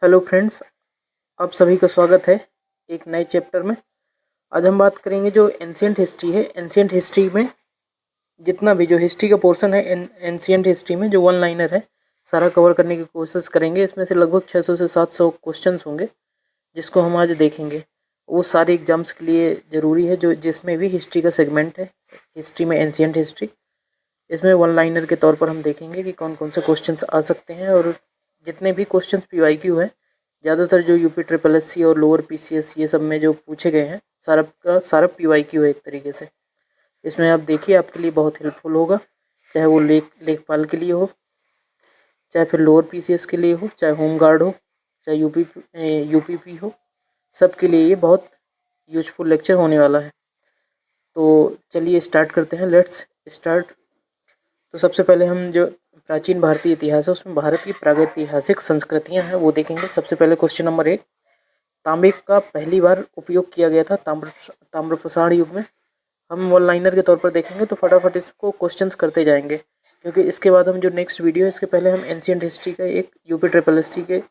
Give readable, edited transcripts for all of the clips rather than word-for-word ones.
Hello friends, आप सभी का स्वागत है एक नए चैप्टर में। आज हम बात करेंगे जो एंशियंट हिस्ट्री है। एंशियंट हिस्ट्री में जितना भी जो हिस्ट्री का पोर्शन है एंशियंट हिस्ट्री में जो वन लाइनर है सारा कवर करने की कोशिश करेंगे। इसमें से लगभग 600 से 700 क्वेश्चंस होंगे जिसको हम आज देखेंगे। वो सारे एग्जाम्स के लिए ज़रूरी है जो जिसमें भी हिस्ट्री का सेगमेंट है, हिस्ट्री में एंशियंट हिस्ट्री। इसमें वन लाइनर के तौर पर हम देखेंगे कि कौन कौन से क्वेश्चंस आ सकते हैं और जितने भी क्वेश्चंस PYQ हैं, ज़्यादातर जो UP SSS और लोअर PCS ये सब में जो पूछे गए हैं सारा का सारा PYQ है एक तरीके से। इसमें आप देखिए आपके लिए बहुत हेल्पफुल होगा, चाहे वो लेखपाल के लिए हो, चाहे फिर लोअर PCS के लिए हो, चाहे होम गार्ड हो, चाहे UPP हो, सबके लिए ये बहुत यूजफुल लेक्चर होने वाला है। तो चलिए स्टार्ट करते हैं, लेट्स स्टार्ट। तो सबसे पहले हम जो प्राचीन भारतीय इतिहास है उसमें भारत की प्रागैतिहासिक संस्कृतियां हैं वो देखेंगे। सबसे पहले क्वेश्चन नंबर 1, तांबे का पहली बार उपयोग किया गया था ताम्रप्रसारण युग में। हम वन लाइनर के तौर पर देखेंगे तो फटाफट इसको क्वेश्चंस करते जाएंगे, क्योंकि इसके बाद हम जो नेक्स्ट वीडियो है इसके पहले हम एंशियंट हिस्ट्री का एक UP SSS के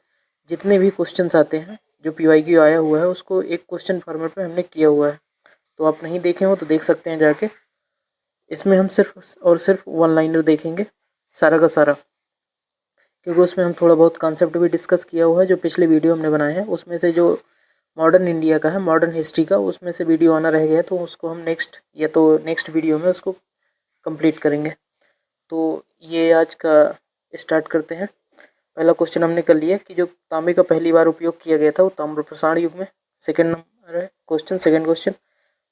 जितने भी क्वेश्चंस आते हैं जो PYQ आया हुआ है उसको एक क्वेश्चन फॉर्मेट में हमने किया हुआ है। तो आप नहीं देखे हो तो देख सकते हैं जाके। इसमें हम सिर्फ और सिर्फ वन लाइनर देखेंगे सारा का सारा, क्योंकि उसमें हम थोड़ा बहुत कॉन्सेप्ट भी डिस्कस किया हुआ है जो पिछले वीडियो हमने बनाए हैं। उसमें से जो मॉडर्न इंडिया का है, मॉडर्न हिस्ट्री का, उसमें से वीडियो आना रह गया है तो उसको हम नेक्स्ट वीडियो में उसको कंप्लीट करेंगे। तो ये आज का स्टार्ट करते हैं। पहला क्वेश्चन हमने कर लिया कि जो तांबे का पहली बार उपयोग किया गया था वो ताम्रप्रसारण युग में। सेकेंड नंबर है क्वेश्चन, सेकेंड क्वेश्चन,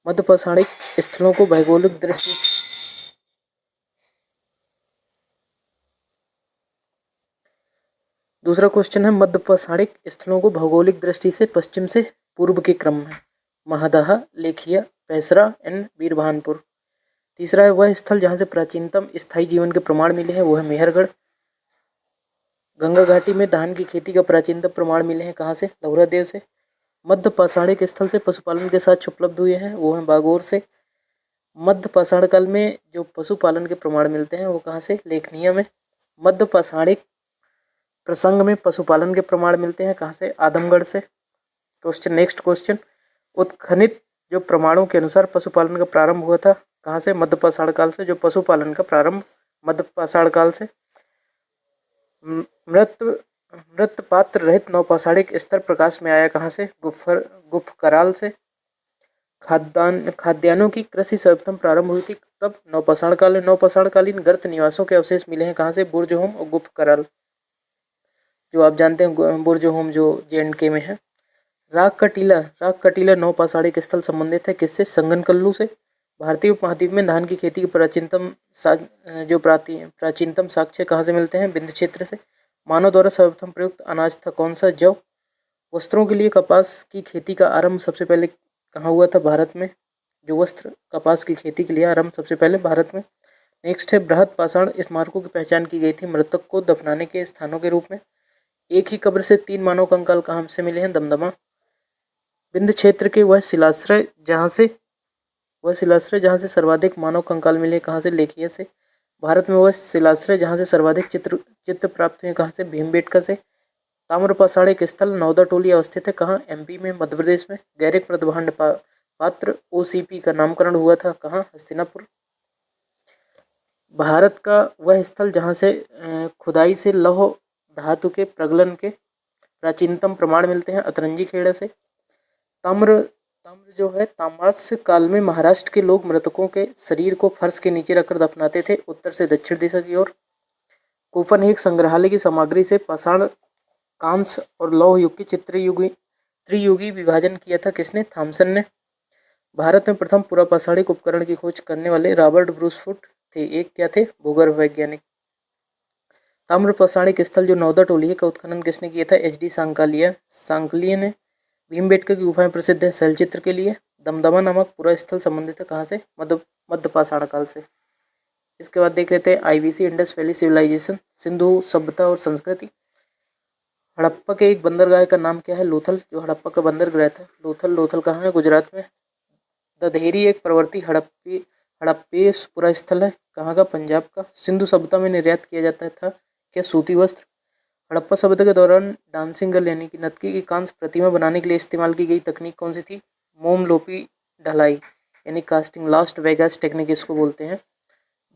मध्य पाषाणिक स्थलों को भौगोलिक दृष्टि दूसरा क्वेश्चन है मध्य पाषाणिक स्थलों को भौगोलिक दृष्टि से पश्चिम से पूर्व के क्रम में, महादहा, लेखिया, पैसरा एंड वीरभानपुर। तीसरा है वह स्थल जहाँ से प्राचीनतम स्थायी जीवन के प्रमाण मिले हैं वो है मेहरगढ़। गंगा घाटी में धान की खेती का प्राचीनतम प्रमाण मिले हैं कहाँ से, लहुरादेव से। मध्य पाषाणिक स्थल से पशुपालन के साथ उपलब्ध हुए हैं वो हैं बागोर से। मध्य पाषाण काल में जो पशुपालन के प्रमाण मिलते हैं वो कहाँ से, लेखनिया में। मध्य पाषाणिक प्रसंग में पशुपालन के प्रमाण मिलते हैं कहाँ से, आदमगढ़ से। क्वेश्चन, नेक्स्ट क्वेश्चन, उत्खनित जो प्रमाणों के अनुसार पशुपालन का प्रारंभ हुआ था कहाँ से, मध्य पाषाण काल से। जो पशुपालन का प्रारंभ मध्य पाषाण काल से। मृत पात्र रहित नवपाषाणिक स्तर प्रकाश में आया कहाँ से, गुफकराल से। खाद्यान्नों की कृषि सर्वप्रथम प्रारंभ हुई थी कब, नवपाषाण काल में। नवपाषाणकालीन गर्त निवासों के अवशेष मिले हैं कहाँ से, बुर्जहोम और गुफकराल, जो आप जानते हैं बुर्जहोम जो JNK में है। राग कटीला नवपाषाणिक स्थल संबंधित है किससे, संगनकल्लू से। भारतीय उपमहाद्वीप में धान की खेती के प्राचीनतम साक्ष्य कहाँ से मिलते हैं, विंध्य क्षेत्र से। मानव द्वारा सर्वप्रथम प्रयुक्त अनाज था कौन सा, जौ। वस्त्रों के लिए कपास की खेती का आरंभ सबसे पहले कहाँ हुआ था, भारत में। जो वस्त्र कपास की खेती के लिए आरंभ सबसे पहले भारत में। नेक्स्ट है बृहद पाषाण स्मारकों की पहचान की गई थी मृतक को दफनाने के स्थानों के रूप में। एक ही कब्र से 3 मानव कंकाल कहाँ से मिले हैं, दमदमा। विंध्य क्षेत्र के वह शिलाश्रय जहाँ से सर्वाधिक मानव कंकाल मिले कहाँ से, लेखिया से। भारत में वह शिलाश्रय जहाँ से सर्वाधिक चित्र प्राप्त हुए कहाँ से, भीमबेटका से। ताम्रपाषाणिक स्थल नौदा टोली अवस्थित है कहाँ, MP में, मध्य प्रदेश में। गैरिक मृदभांड पात्र OCP का नामकरण हुआ था कहाँ, हस्तिनापुर। भारत का वह स्थल जहाँ से खुदाई से लौह धातु के प्रगलन के प्राचीनतम प्रमाण मिलते हैं, अतरंजी खेड़ा से। ताम्र जो है ताम्रस्य काल में महाराष्ट्र के लोग मृतकों के शरीर को फर्श के नीचे रखकर दफनाते थे उत्तर से दक्षिण दिशा की ओर। कोपनहेग संग्रहालय की सामग्री से पाषाण, कांस्य और लौह युग की त्रियुगी विभाजन किया था किसने, थॉमसन ने। भारत में प्रथम पुरापाषाणिक उपकरण की खोज करने वाले रॉबर्ट ब्रूसफुट थे, एक क्या थे, भूगर्भ वैज्ञानिक। ताम्रपाषाणिक स्थल जो नौदा टोली है का उत्खनन किसने किया था, HD सांकलिया ने। भीमबेटका की गुफाएं प्रसिद्ध है शैलचित्र के लिए। दमदमा नामक पूरा स्थल संबंधित है कहाँ से, मध्य पाषाण काल से। इसके बाद देख लेते हैं IBC Indus valley civilisation, Sindhu सभ्यता और संस्कृति। हड़प्पा के एक बंदरगाह का नाम क्या है, लोथल। जो हड़प्पा का बंदरगाह था लोथल कहाँ है, गुजरात में। दधेरी एक प्रवर्ती हड़प्पेय पूरा स्थल है कहाँ का, पंजाब का। सिंधु सभ्यता में निर्यात किया जाता था क्या, सूती वस्त्र। हड़प्पा सभ्यता के दौरान डांसिंग गर्ल यानी कि नर्तकी की कांस्य प्रतिमा बनाने के लिए इस्तेमाल की गई तकनीक कौन सी थी? मोम लोपी ढलाई यानी कास्टिंग, लास्ट वेगास टेक्निक इसको बोलते हैं।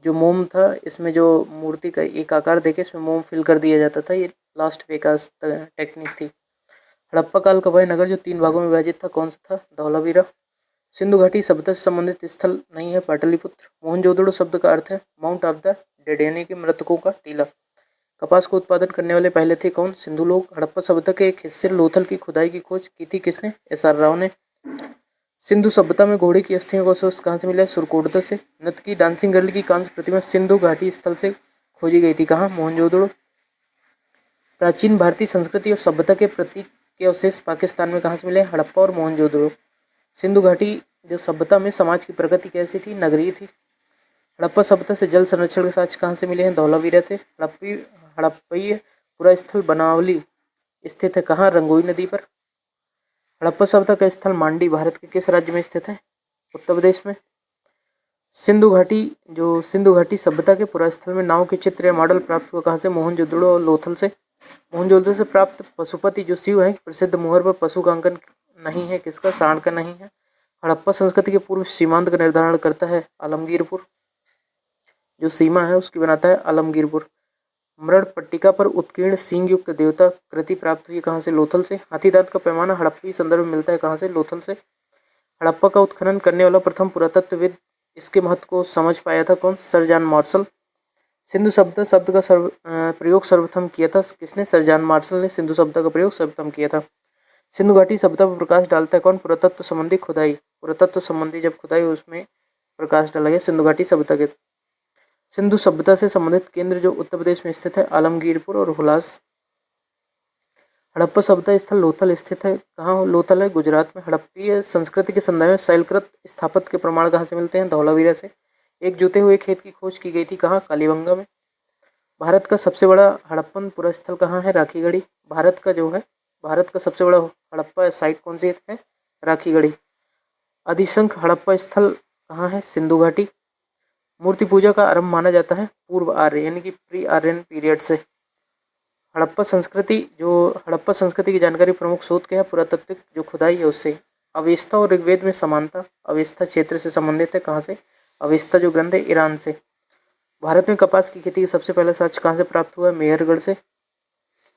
जो मोम था, इसमें जो मूर्ति का एक आकार देके इसमें मोम फिल कर दिया जाता था, ये लास्ट वेगास टेक्निक थी। हड़प्पा काल का वह नगर जो 3 भागों में विभाजित था कौन सा था? धौलावीरा। सिंधु घाटी सभ्यता से संबंधित स्थल नहीं है पाटलिपुत्र। मोहनजोदड़ो शब्द का अर्थ है माउंट ऑफ द डेड यानी कि मृतकों का टीला। कपास का उत्पादन करने वाले पहले थे कौन? सिंधु लोग। हड़प्पा सभ्यता के एक हिस्से लोथल की खुदाई की खोज की थी किसने? एस.आर. राव ने। सिंधु सभ्यता में घोड़े की अस्थियों का सोर्स कहाँ से मिला है? सुरकोटदा से। नर्तकी डांसिंग गर्ल की कांस्य प्रतिमा सिंधु घाटी स्थल से खोजी गई थी कहाँ? मोहनजोदड़ो। प्राचीन भारतीय संस्कृति और सभ्यता के प्रतीक के अवशेष पाकिस्तान में कहाँ से मिले? हड़प्पा और मोहनजोदड़ो। सिंधु घाटी जो सभ्यता में समाज की प्रगति कैसी थी? नगरीय थी। हड़प्पा सभ्यता से जल संरक्षण के साक्ष्य कहाँ से मिले हैं? धौलावीरा से। हड़प्पीय पूरा स्थल बनावली स्थित है कहाँ? रंगोई नदी पर। हड़प्पा सभ्यता का स्थल मांडी भारत के किस राज्य में स्थित है? उत्तर प्रदेश में। सिंधु घाटी सभ्यता के पूरा स्थल में नाव के चित्र या मॉडल प्राप्त हुआ कहाँ से? मोहनजोदड़ो और लोथल से। मोहनजोदड़ो से प्राप्त पशुपति जो शिव है प्रसिद्ध मोहर पर पशु का अंकन नहीं है किसका? सांड का नहीं है। हड़प्पा संस्कृति के पूर्व सीमांत का निर्धारण करता है आलमगीरपुर। जो सीमा है उसकी बनाता है आलमगीरपुर। मृड पट्टिका पर उत्कीर्ण सींग युक्त देवता कृति प्राप्त हुई कहाँ से? लोथल से। हाथी दांत का पैमाना हड़प्पी संदर्भ में मिलता है कहाँ से? लोथल से। हड़प्पा का उत्खनन करने वाला प्रथम पुरातत्वविद इसके महत्व को समझ पाया था कौन? Sir John Marshall. सिंधु सभ्यता शब्द का प्रयोग सर्वप्रथम किया था किसने? सर जॉन मार्शल ने सिंधु सभ्यता का प्रयोग सर्वप्रथम किया था। सिंधु घाटी सभ्यता पर प्रकाश डालता है कौन? पुरातत्व संबंधी खुदाई। पुरातत्व संबंधी जब खुदाई उसमें प्रकाश डाला गया सिंधु घाटी सभ्यता के। सिंधु सभ्यता से संबंधित केंद्र जो उत्तर प्रदेश में स्थित है आलमगीरपुर और हुलास। हड़प्पा सभ्यता स्थल लोथल स्थित है कहाँ? लोथल है गुजरात में। हड़प्पीय संस्कृति के संदर्भ में शैलकृत स्थापत्य के प्रमाण कहाँ से मिलते हैं? धौलावीरा से। एक जुते हुए खेत की खोज की गई थी कहाँ? कालीबंगा में। भारत का सबसे बड़ा हड़प्पन पुरा स्थल कहाँ है? राखीगढ़ी। भारत का सबसे बड़ा हड़प्पा साइट कौन सी है? राखीगढ़ी। अधिशंख हड़प्पा स्थल कहाँ है? सिंधु घाटी। मूर्ति पूजा का आरंभ माना जाता है पूर्व आर्य यानी कि प्री आर्यन पीरियड से। हड़प्पा संस्कृति की जानकारी प्रमुख स्रोत क्या है? पुरातात्विक जो खुदाई है उससे। अवेस्ता और ऋग्वेद में समानता। अवेस्ता क्षेत्र से संबंधित है कहाँ से? अवेस्ता जो ग्रंथ है ईरान से। भारत में कपास की खेती का सबसे पहला साक्ष्य कहाँ से प्राप्त हुआ है? मेहरगढ़ से।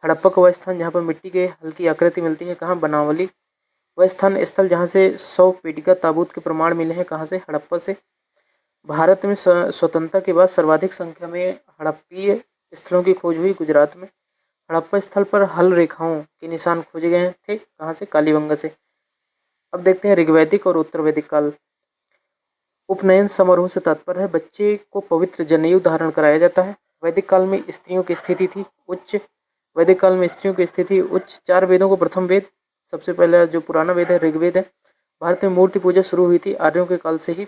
हड़प्पा का वह स्थान जहाँ पर मिट्टी के हल्की आकृति मिलती है कहाँ? बनावली। वह स्थल जहाँ से 100 पेटिका ताबूत के प्रमाण मिले हैं कहाँ से? हड़प्पा से। भारत में स्वतंत्रता के बाद सर्वाधिक संख्या में हड़प्पीय स्थलों की खोज हुई गुजरात में। हड़प्पा स्थल पर हल रेखाओं के निशान खोजे गए थे कहाँ से? कालीबंगा से। अब देखते हैं ऋग्वैदिक और उत्तर वैदिक काल। उपनयन समारोह से तात्पर्य है बच्चे को पवित्र जनेऊ धारण कराया जाता है। वैदिक काल में स्त्रियों की स्थिति थी उच्च। 4 वेदों को प्रथम वेद, सबसे पहला जो पुराना वेद है ऋग्वेद है। भारत में मूर्ति पूजा शुरू हुई थी आर्यों के काल से ही।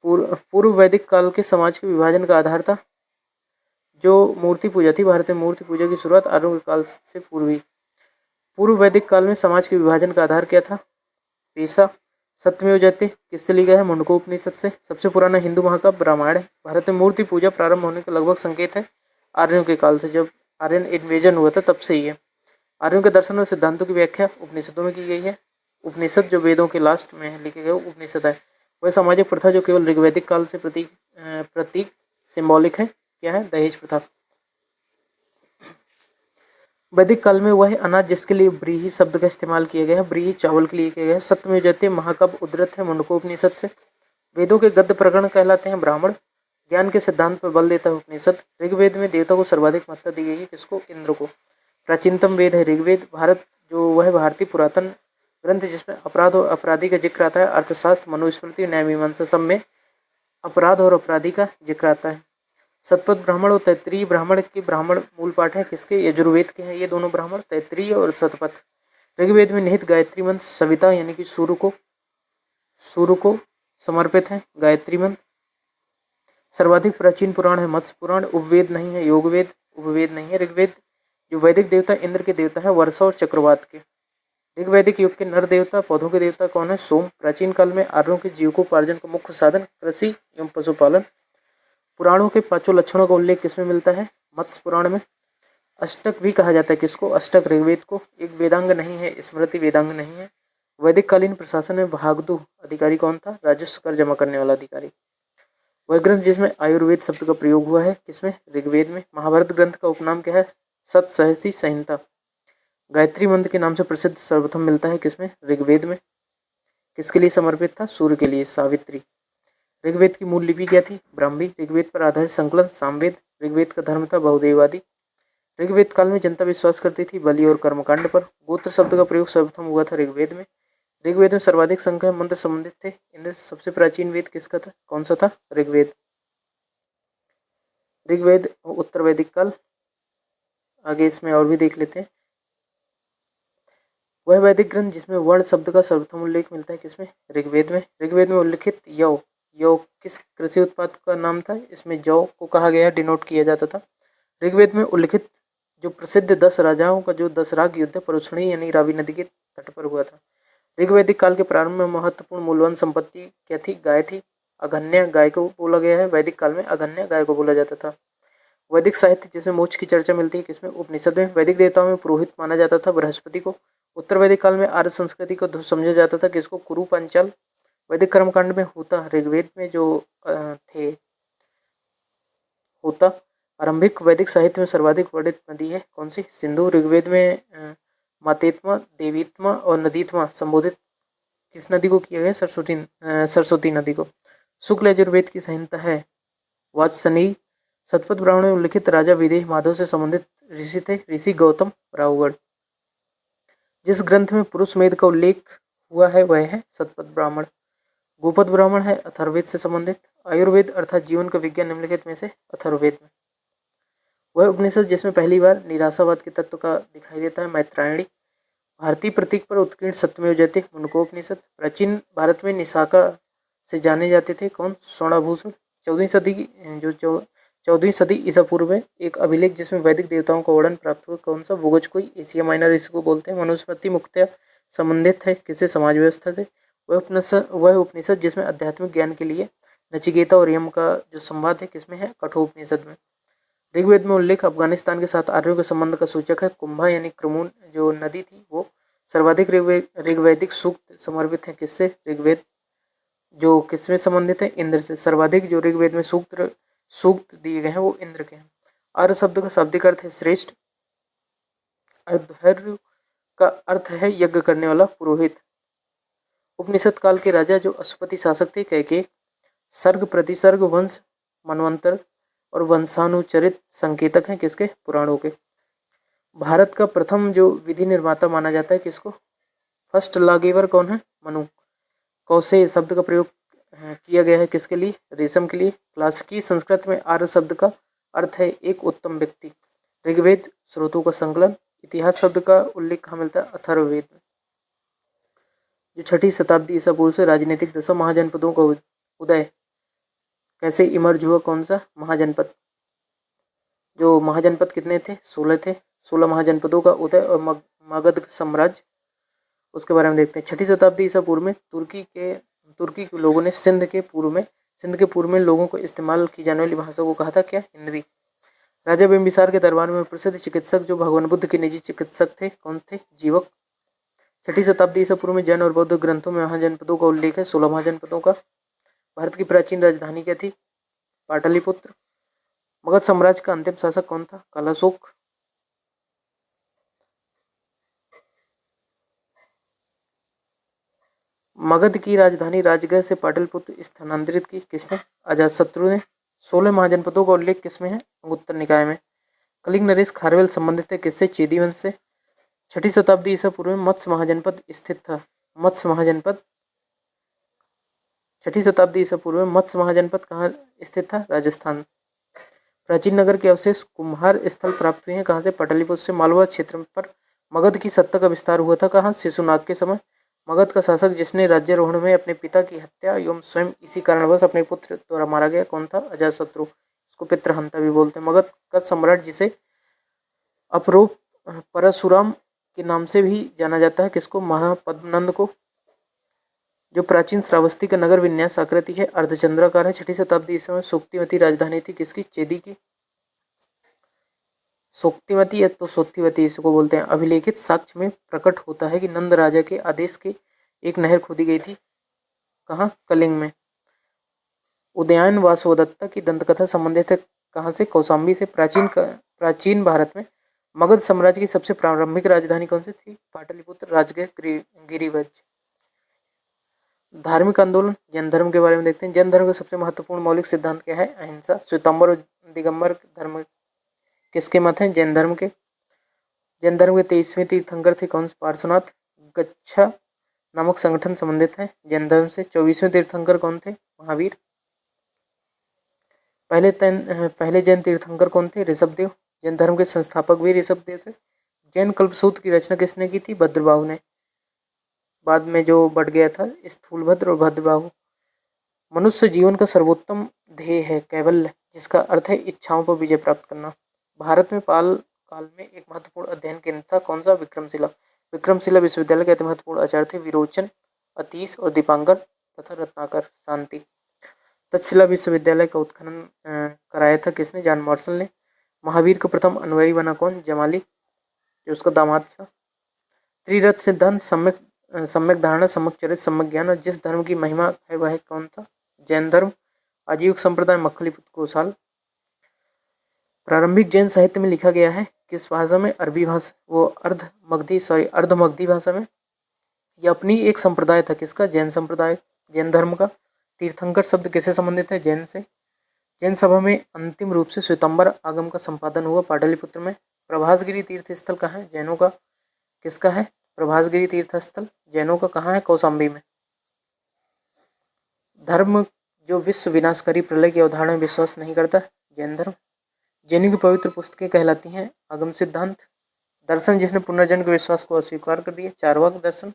पूर्व वैदिक काल के समाज के विभाजन का आधार था जो मूर्ति पूजा थी। भारत में मूर्ति पूजा की शुरुआत आर्यों के काल से पूर्व हुई। पूर्व वैदिक काल में समाज के विभाजन का आधार क्या था? पेशा। सत्यमेव जयते किससे लिखा है? मुंडकोपनिषद से। सबसे पुराना हिंदू महाकाव्य रामायण है। भारत में मूर्ति पूजा प्रारंभ होने का लगभग संकेत है आर्यों के काल से, जब आर्यन इन्वेजन हुआ था तब से ही है। आर्यों के दर्शन और सिद्धांतों की व्याख्या उपनिषदों में की गई है। उपनिषद जो वेदों के लास्ट में लिखे गए उपनिषद है। वह सामाजिक प्रथा जो केवल ऋग्वैदिक काल से प्रतीक सिंबॉलिक है क्या है? दहेज प्रथा। वैदिक काल में वह अनाज जिसके लिए ब्रीही शब्द का इस्तेमाल किया गया है, ब्रीही चावल के लिए किया गया है। सत्यमेव जयते महाकाव्य उद्धृत है मुंडकोपनिषद से। वेदों के गद्य प्रकरण कहलाते हैं ब्राह्मण। ज्ञान के सिद्धांत पर बल देता है उपनिषद। ऋग्वेद में देवता को सर्वाधिक महत्ता दी गई है किसको? इंद्र को। प्राचीनतम वेद है ऋग्वेद। भारत जो वह भारतीय पुरातन ग्रंथ जिसमें अपराध और अपराधी का जिक्र आता है। अर्थशास्त्र, मनुस्मृति, न्याय मीमांसा सब में अपराध और अपराधी का जिक्र आता है। शतपथ ब्राह्मण और तैत्तिरीय ब्राह्मण के ब्राह्मण मूल पाठ है किसके? यजुर्वेद के हैं ये दोनों ब्राह्मण, तैत्तिरीय और शतपथ। ऋग्वेद में निहित गायत्री मंत्र सविता यानी कि सूर्य को समर्पित है गायत्री मंत्र। सर्वाधिक प्राचीन पुराण है मत्स्य पुराण। उपवेद नहीं है योगवेद, उपवेद नहीं है। ऋग्वेद जो वैदिक देवता इंद्र के देवता है वर्षा और चक्रवात के। ऋग्वैदिक युग के नर देवता पौधों के देवता कौन है? सोम। प्राचीन काल में आर्यों के जीविकोपार्जन का मुख्य साधन कृषि एवं पशुपालन। पुराणों के 5 लक्षणों का उल्लेख किसमें मिलता है? मत्स्य पुराण में। अष्टक भी कहा जाता है किसको, अष्टक ऋग्वेद को। एक वेदांग नहीं है, स्मृति वेदांग नहीं है। वैदिक कालीन प्रशासन में भागदू अधिकारी कौन था, राजस्व कर जमा करने वाला अधिकारी। वह ग्रंथ जिसमें आयुर्वेद शब्द का प्रयोग हुआ है किसमें, ऋग्वेद में। महाभारत ग्रंथ का उपनाम क्या है, सतसहसी संहिता। गायत्री मंत्र के नाम से प्रसिद्ध सर्वप्रथम मिलता है किसमें, ऋग्वेद में। किसके लिए समर्पित था, सूर्य के लिए, सावित्री। ऋग्वेद की मूल लिपि क्या थी, ब्राह्मी। ऋग्वेद पर आधारित संकलन सामवेद। ऋग्वेद का धर्म था बहुदेववादी। ऋग्वेद काल में जनता विश्वास करती थी बलि और कर्मकांड पर। गोत्र शब्द का प्रयोग सर्वप्रथम हुआ था ऋग्वेद में। ऋग्वेद में सर्वाधिक संख्या मंत्र संबंधित थे। इनमें सबसे प्राचीन वेद किसका था, कौन सा था, ऋग्वेद। ऋग्वेद उत्तर वैदिक काल। आगे इसमें और भी देख लेते हैं। वह वैदिक ग्रंथ जिसमें वर्ण शब्द का सर्वप्रथम उल्लेख मिलता है किसमें, ऋग्वेद में। ऋग्वेद में उल्लिखित यौ, यौ किस कृषि उत्पाद का नाम था, इसमें जौ को कहा गया, डिनोट किया जाता था। ऋग्वेद में उल्लिखित जो प्रसिद्ध 10 राजाओं का जो दसराग युद्ध परुष्णी यानी रावी नदी के तट पर हुआ था। ऋग्वैदिक काल के प्रारंभ में महत्वपूर्ण मूल्यवान संपत्ति क्या थी, गाय थी। अघन्या गाय को बोला गया है, वैदिक काल में अघन्या गाय को बोला जाता था। वैदिक साहित्य जिसमें मोक्ष की चर्चा मिलती है किसमें, उपनिषद में। वैदिक देवताओं में पुरोहित माना जाता था बृहस्पति को। उत्तर वैदिक काल में आर्य संस्कृति को समझा जाता था किसको, कुरु पांचाल। वैदिक कर्मकांड में होता, ऋग्वेद में जो थे होता। आरंभिक वैदिक साहित्य में सर्वाधिक वर्णित नदी है कौन सी, सिंधु। ऋग्वेद में मातेत्मा, देवीत्मा और नदीत्मा संबोधित किस नदी को किया गया, सरस्वती नदी को। शुक्ल यजुर्वेद की संहिता है वाचस्पति। शतपथ ब्राह्मण में उल्लिखित राजा विदेह माधव से संबंधित ऋषि थे, ऋषि गौतम रावगढ़। जिस ग्रंथ में पुरुष मेध का उल्लेख हुआ है वह है शतपथ ब्राह्मण। गोपद ब्राह्मण है अथर्ववेद से संबंधित। आयुर्वेद अर्थात जीवन का विज्ञान निम्नलिखित में से अथर्ववेद में। वह उपनिषद जिसमें पहली बार निराशावाद के तत्व का दिखाई देता है, मैत्रायणी। भारतीय प्रतीक पर उत्कीर्ण सत्यमेव जयते, मुंडकोपनिषद। प्राचीन भारत में निशाका से जाने जाते थे कौन, स्वर्णाभूषण। 14वीं सदी ईसा पूर्व में एक अभिलेख जिसमें वैदिक देवताओं का वर्णन प्राप्त हुआ कौन सा, वोगज कोई, एशिया माइनर इसको बोलते हैं। मनुस्मृति मुख्यतः संबंधित है किससे, समाज व्यवस्था से। वह उपनिषद जिसमें आध्यात्मिक ज्ञान के लिए नचिकेता और यम का जो संवाद है किसमें है, कठोपनिषद में। ऋग्वेद में उल्लेख अफगानिस्तान के साथ आर्यों के संबंध का सूचक है। कुंभा यानी क्रमून जो नदी थी वो। सर्वाधिक ऋग्वैदिक सूक्त समर्पित है किससे, ऋग्वेद। जो किसमें संबंधित है, इंद्र से। सर्वाधिक जो ऋग्वेद में सूक्त दिए गए हैं वो इंद्र के हैं। आर्य शब्द का शाब्दिक अर्थ है श्रेष्ठ। अर्धर्य का अर्थ है यज्ञ करने वाला, पुरोहित। उपनिषद काल के राजा जो अश्वपति शासक थे, कैकेयी। सर्ग प्रतिसर्ग वंश मनवंतर और वंशानुचरित संकेतक हैं किसके, पुराणों के। भारत का प्रथम जो विधि निर्माता माना जाता है किसको, फर्स्ट लॉगिवर कौन है, मनु। कौशे शब्द का प्रयोग किया गया है किसके लिए, रेशम के लिए। क्लासिकी संस्कृत में आर्य शब्द का अर्थ है एक उत्तम व्यक्ति। ऋग्वेद स्रोतों का संकलन। इतिहास शब्द का उल्लेख कहाँ मिलता है, अथर्ववेद में। जो 6ठी शताब्दी ईसा पूर्व से राजनीतिक 10 महाजनपदों का उदय कैसे इमर्ज हुआ, कौन सा, महाजनपद। जो महाजनपद कितने थे, 16 थे। 16 महाजनपदों का उदय और मगध साम्राज्य, उसके बारे में देखते हैं। 6ठी शताब्दी ईसा पूर्व में तुर्की के लोगों ने सिंध के पूर्व में लोगों को इस्तेमाल की जाने वाली भाषा को कहा था क्या, हिंदवी। राजा बिंबिसार के दरबार में प्रसिद्ध चिकित्सक जो भगवान बुद्ध के निजी चिकित्सक थे कौन थे, जीवक। 6ठी शताब्दी ईसा पूर्व में जैन और बौद्ध ग्रंथों में महाजनपदों का उल्लेख है, 16 महाजनपदों का। भारत की प्राचीन राजधानी क्या थी, पाटलिपुत्र। मगध साम्राज्य का अंतिम शासक कौन था, कालाशोक। मगध की राजधानी राजगृह से पाटलिपुत्र स्थानांतरित की किसने, अजातशत्रु ने। 16 महाजनपदों का उल्लेख किसमें है, अंगुत्तर निकाय में। कलिंग नरेश खारवेल संबंधित है किससे, चेदी वंश से। 6ठी शताब्दी ईसा पूर्व में मत्स्य महाजनपद स्थित था, मत्स्य महाजनपद। 6ठी शताब्दी ईसा पूर्व में मत्स्य महाजनपद कहाँ स्थित था, राजस्थान। प्राचीन नगर के अवशेष कुम्हार स्थल प्राप्त हुए हैं कहाँ से, पाटलिपुत्र से। मालवा क्षेत्र पर मगध की सत्ता का विस्तार हुआ था कहाँ, शिशुनाग के समय। मगध का शासक जिसने राज्यारोहण में अपने पिता की हत्या एवं स्वयं इसी कारणवश अपने पुत्र द्वारा मारा गया कौन था, अजातशत्रु। इसको पितृहंता भी बोलते हैं। मगध का सम्राट जिसे अपरोप परशुराम के नाम से भी जाना जाता है किसको, महापद्मनंद को। जो प्राचीन श्रावस्ती का नगर विन्यास आकृति है अर्धचंद्राकार है। 6ठी शताब्दी ईसा में सुक्तिमती राजधानी थी किसकी, चेदी की। सोक्तिवती या तो सोत्तिवती इसको बोलते हैं। अभिलेखित साक्ष्य में प्रकट होता है कि नंद राजा के आदेश के एक नहर खोदी गई थी। कहाँ? कलिंग में। उदयन वासवदत्ता की दंतकथा संबंधित है कहाँ से? कौशाम्बी से। प्राचीन भारत में मगध साम्राज्य की सबसे प्रारंभिक राजधानी कौन सी थी? पाटलिपुत्र। राजगृह गिरिवज। धार्मिक आंदोलन जैन धर्म के बारे में देखते हैं। जैन धर्म का सबसे महत्वपूर्ण मौलिक सिद्धांत क्या है? अहिंसा। श्वेतांबर और दिगंबर धर्म किसके मत हैं? जैन धर्म के। जैन धर्म के 23वें तीर्थंकर थे कौन? पार्श्वनाथ। गच्छा नामक संगठन संबंधित है जैन धर्म से। 24वें तीर्थंकर कौन थे? महावीर। पहले जैन तीर्थंकर कौन थे? ऋषभदेव। जैन धर्म के संस्थापक भी ऋषभदेव थे। जैन कल्पसूत्र की रचना किसने की थी? भद्रबाहु ने। बाद में जो बढ़ गया था स्थूलभद्र और भद्रबाहु। मनुष्य जीवन का सर्वोत्तम ध्येय है कैवल्य, जिसका अर्थ है इच्छाओं पर विजय प्राप्त करना। भारत में पाल काल में एक महत्वपूर्ण अध्ययन केंद्र था कौन सा? विक्रमशिला। विक्रमशिला विश्वविद्यालय के अति महत्वपूर्ण आचार्य थे विरोचन, अतीश और दीपांकर तथा रत्नाकर शांति। तक्षशिला विश्वविद्यालय का उत्खनन कराया था किसने? जॉन मार्शल ने। महावीर का प्रथम अनुयायी बना कौन? जमाली, जो उसका दामाद था। त्रिरथ सिद्धांत सम्यक धारणा, सम्यक चरित्र, सम्यक ज्ञान और जिस धर्म की महिमा है वह कौन था? जैन धर्म। आजीविक संप्रदाय मक्खलीपुत्र गोसाल। प्रारंभिक जैन साहित्य में लिखा गया है किस भाषा में? अरबी भाषा, वो अर्ध मगधी भाषा में। यह अपनी एक संप्रदाय था किसका? जैन संप्रदाय, जैन धर्म का। तीर्थंकर शब्द किससे संबंधित है? जैन से। जैन सभा में अंतिम रूप से श्वेतांबर आगम का संपादन हुआ पाटलिपुत्र में। प्रभासगिरी तीर्थ स्थल कहाँ है? जैनों का। किसका है? प्रभासगिरी तीर्थ स्थल जैनों का। कहाँ है? कौशाम्बी में। धर्म जो विश्व विनाशकारी प्रलय की अवधारणा में विश्वास नहीं करता, जैन धर्म। जैनों की पवित्र पुस्तकें कहलाती हैं आगम सिद्धांत। दर्शन जिसने पुनर्जन्म के विश्वास को अस्वीकार कर दिया, चारवाक दर्शन,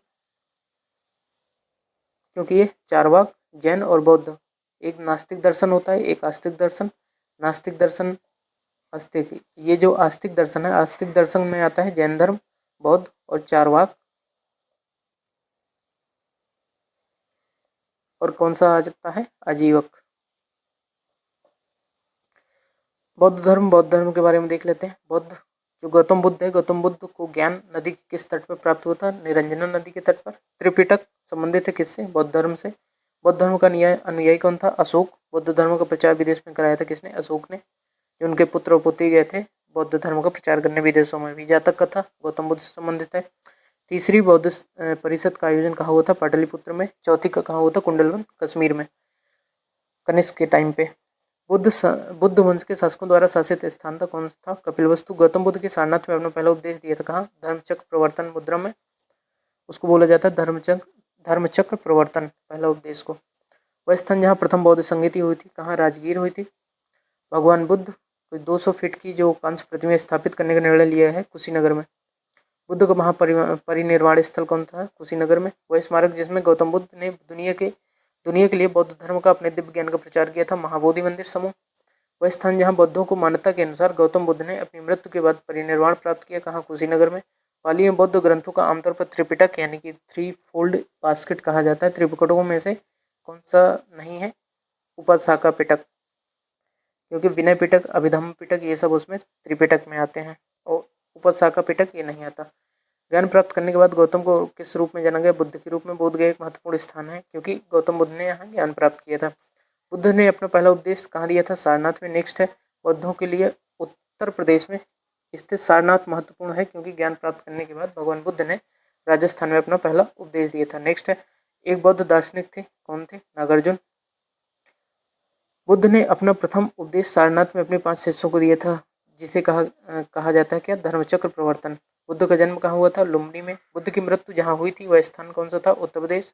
क्योंकि ये चारवाक जैन और बौद्ध, एक नास्तिक दर्शन होता है, एक आस्तिक दर्शन। नास्तिक दर्शन, आस्तिक, ये जो आस्तिक दर्शन है, आस्तिक दर्शन में आता है जैन धर्म, बौद्ध और चारवाक। और कौन सा आ जाता है? आजीवक। बौद्ध धर्म के बारे में देख लेते हैं। बौद्ध जो गौतम बुद्ध है, गौतम बुद्ध को ज्ञान नदी के किस तट पर प्राप्त हुआ था? निरंजना नदी के तट पर। त्रिपिटक संबंधित है किससे? बौद्ध धर्म से। बौद्ध धर्म का अनुयायी कौन था? अशोक। बौद्ध धर्म का प्रचार विदेश में कराया था किसने? अशोक ने। जो उनके पुत्र और पुत्री गए थे बौद्ध धर्म का प्रचार करने विदेशों में भी। जातक कथा गौतम बुद्ध से संबंधित है। तीसरी बौद्ध परिषद का आयोजन कहाँ हुआ था? पाटलिपुत्र में। चौथी का कहाँ हुआ था? कुंडलवन, कश्मीर में, कनिष्क के टाइम पे। बुद्ध वंश के शासकों द्वारा शासित स्थान था कौन सा था? कपिलवस्तु। गौतम बुद्ध के सारनाथ में अपना पहला उपदेश दिया था कहाँ? धर्मचक्र प्रवर्तन मुद्रा में, उसको बोला जाता है धर्मचक्र प्रवर्तन, पहला उपदेश को। वह स्थान जहाँ प्रथम बौद्ध संगीति हुई थी, कहाँ? राजगीर हुई थी। भगवान बुद्ध कोई 200 फीट की जो कांस्य प्रतिमा स्थापित करने का निर्णय लिया है कुशीनगर में। बुद्ध का महापरिनिर्वाण स्थल कौन था? कुशीनगर में। वह स्मारक जिसमें गौतम बुद्ध ने दुनिया के लिए बौद्ध धर्म का अपने दिव्य ज्ञान का प्रचार किया था, महाबोधि मंदिर समूह। वह स्थान जहाँ बौद्धों को मान्यता के अनुसार गौतम बुद्ध ने अपनी मृत्यु के बाद परिनिर्वाण प्राप्त किया, कहाँ? कुशीनगर में। पाली में बौद्ध ग्रंथों का आमतौर पर त्रिपिटक यानी कि 3 फोल्ड बास्केट कहा जाता है। त्रिपिटकों में से कौन सा नहीं है? उपाशाखा पिटक, क्योंकि विनय पिटक, अभिधम्म पिटक ये सब उसमें त्रिपिटक में आते हैं, और उपाशाखा पिटक ये नहीं आता। ज्ञान प्राप्त करने के बाद गौतम को किस रूप में जाना गया? बुद्ध के रूप में। बोध गया एक महत्वपूर्ण स्थान है क्योंकि गौतम बुद्ध ने यहाँ ज्ञान प्राप्त किया था। बुद्ध ने अपना पहला उपदेश कहाँ दिया था? सारनाथ में। नेक्स्ट है बौद्धों के लिए उत्तर प्रदेश में स्थित सारनाथ महत्वपूर्ण है क्योंकि ज्ञान प्राप्त करने के बाद भगवान बुद्ध ने राजस्थान में अपना पहला उपदेश दिया था। नेक्स्ट है एक बौद्ध दार्शनिक थे, कौन थे? नागार्जुन। बुद्ध ने अपना प्रथम उपदेश सारनाथ में अपने 5 शिष्यों को दिया था, जिसे कहा जाता है क्या? धर्मचक्र प्रवर्तन। बुद्ध का जन्म कहाँ हुआ था? लुम्बिनी में। बुद्ध की मृत्यु जहाँ हुई थी वह स्थान कौन सा था? उत्तर प्रदेश।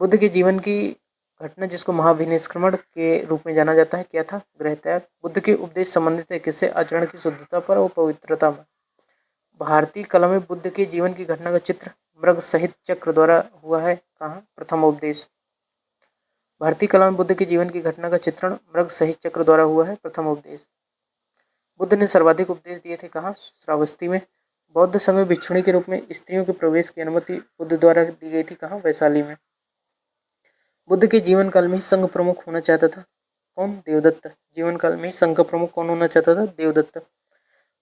बुद्ध के जीवन की घटना जिसको महाविनिष्क्रमण के रूप में जाना जाता है क्या था? गृह त्याग। बुद्ध के उपदेश संबंधित है किससे? आचरण की शुद्धता पर और पवित्रता में। भारतीय कला में बुद्ध के जीवन की घटना का चित्र मृग सहित चक्र द्वारा हुआ है, कहाँ? प्रथम उपदेश। भारतीय कला में बुद्ध के जीवन की घटना का चित्रण मृग सहित चक्र द्वारा हुआ है, प्रथम उपदेश। बुद्ध ने सर्वाधिक उपदेश दिए थे कहाँ? श्रावस्ती में। बौद्ध संघ में भिक्षुणी के रूप में स्त्रियों के प्रवेश की अनुमति बुद्ध द्वारा दी गई थी, कहाँ? वैशाली में। बुद्ध के जीवन काल में ही संघ प्रमुख होना चाहता था कौन? देवदत्त। जीवन काल में ही संघ का प्रमुख कौन होना चाहता था? देवदत्त।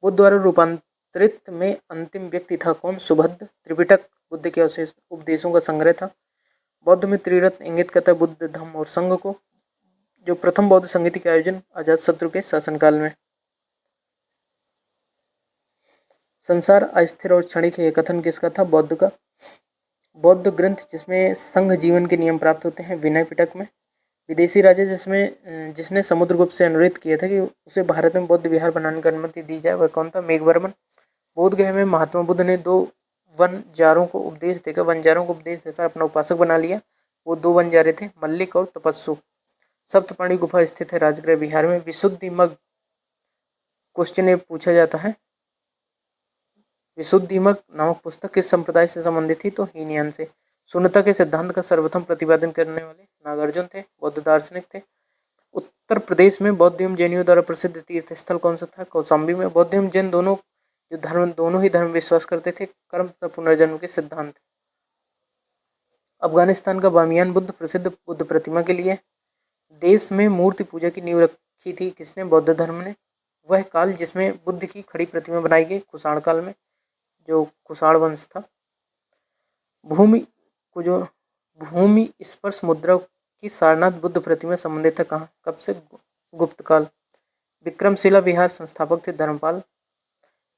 बुद्ध द्वारा रूपांतरित में अंतिम व्यक्ति था कौन? सुभद्र। त्रिपिटक बुद्ध के उपदेशों का संग्रह था। बौद्ध में त्रिरत्न इंगित करता है बुद्ध, धम्म और संघ को। जो प्रथम बौद्ध संगीति के आयोजन अजातशत्रु के शासनकाल में। संसार अस्थिर और क्षणिक है, यह कथन किसका था? बौद्ध का। बौद्ध ग्रंथ जिसमें संघ जीवन के नियम प्राप्त होते हैं, विनय पिटक में। विदेशी राजा जिसने समुद्रगुप्त से अनुरोध किया था कि उसे भारत में बौद्ध विहार बनाने की अनुमति दी जाए, वह कौन था? मेघवर्मन। बोधगया में महात्मा बुद्ध ने 2 वनजारों को उपदेश देकर अपना उपासक बना लिया। वो 2 वनजारे थे, मल्लिक और तपस्सु। सप्तपाणी गुफा स्थित है राजगृह बिहार में। विशुद्धि मग क्वेश्चन ये पूछा जाता है, विशुद्धि मग नामक पुस्तक किस संप्रदाय से संबंधित थी? तो हीनयान से। शून्यता के सिद्धांत का सर्वप्रथम प्रतिपादन करने वाले नागार्जुन थे, बौद्ध दार्शनिक थे। उत्तर प्रदेश में बौद्ध एवं जैनियों द्वारा प्रसिद्ध तीर्थ स्थल कौन सा था? कौशाम्बी में। बौद्ध एवं जैन दोनों ही धर्म विश्वास करते थे कर्म तथा पुनर्जन्म के सिद्धांत। अफगानिस्तान का बामियान बुद्ध प्रसिद्ध बुद्ध प्रतिमा के लिए। देश में मूर्ति पूजा की नींव रखी थी किसने? बौद्ध धर्म ने। वह काल जिसमें बुद्ध की खड़ी प्रतिमा बनाई गई कुषाण काल में, जो कुषाण वंश था। भूमि स्पर्श मुद्रा की सारनाथ बुद्ध प्रतिमा संबंधित है कहाँ? कब से? गुप्त काल। विक्रमशिला विहार संस्थापक थे धर्मपाल।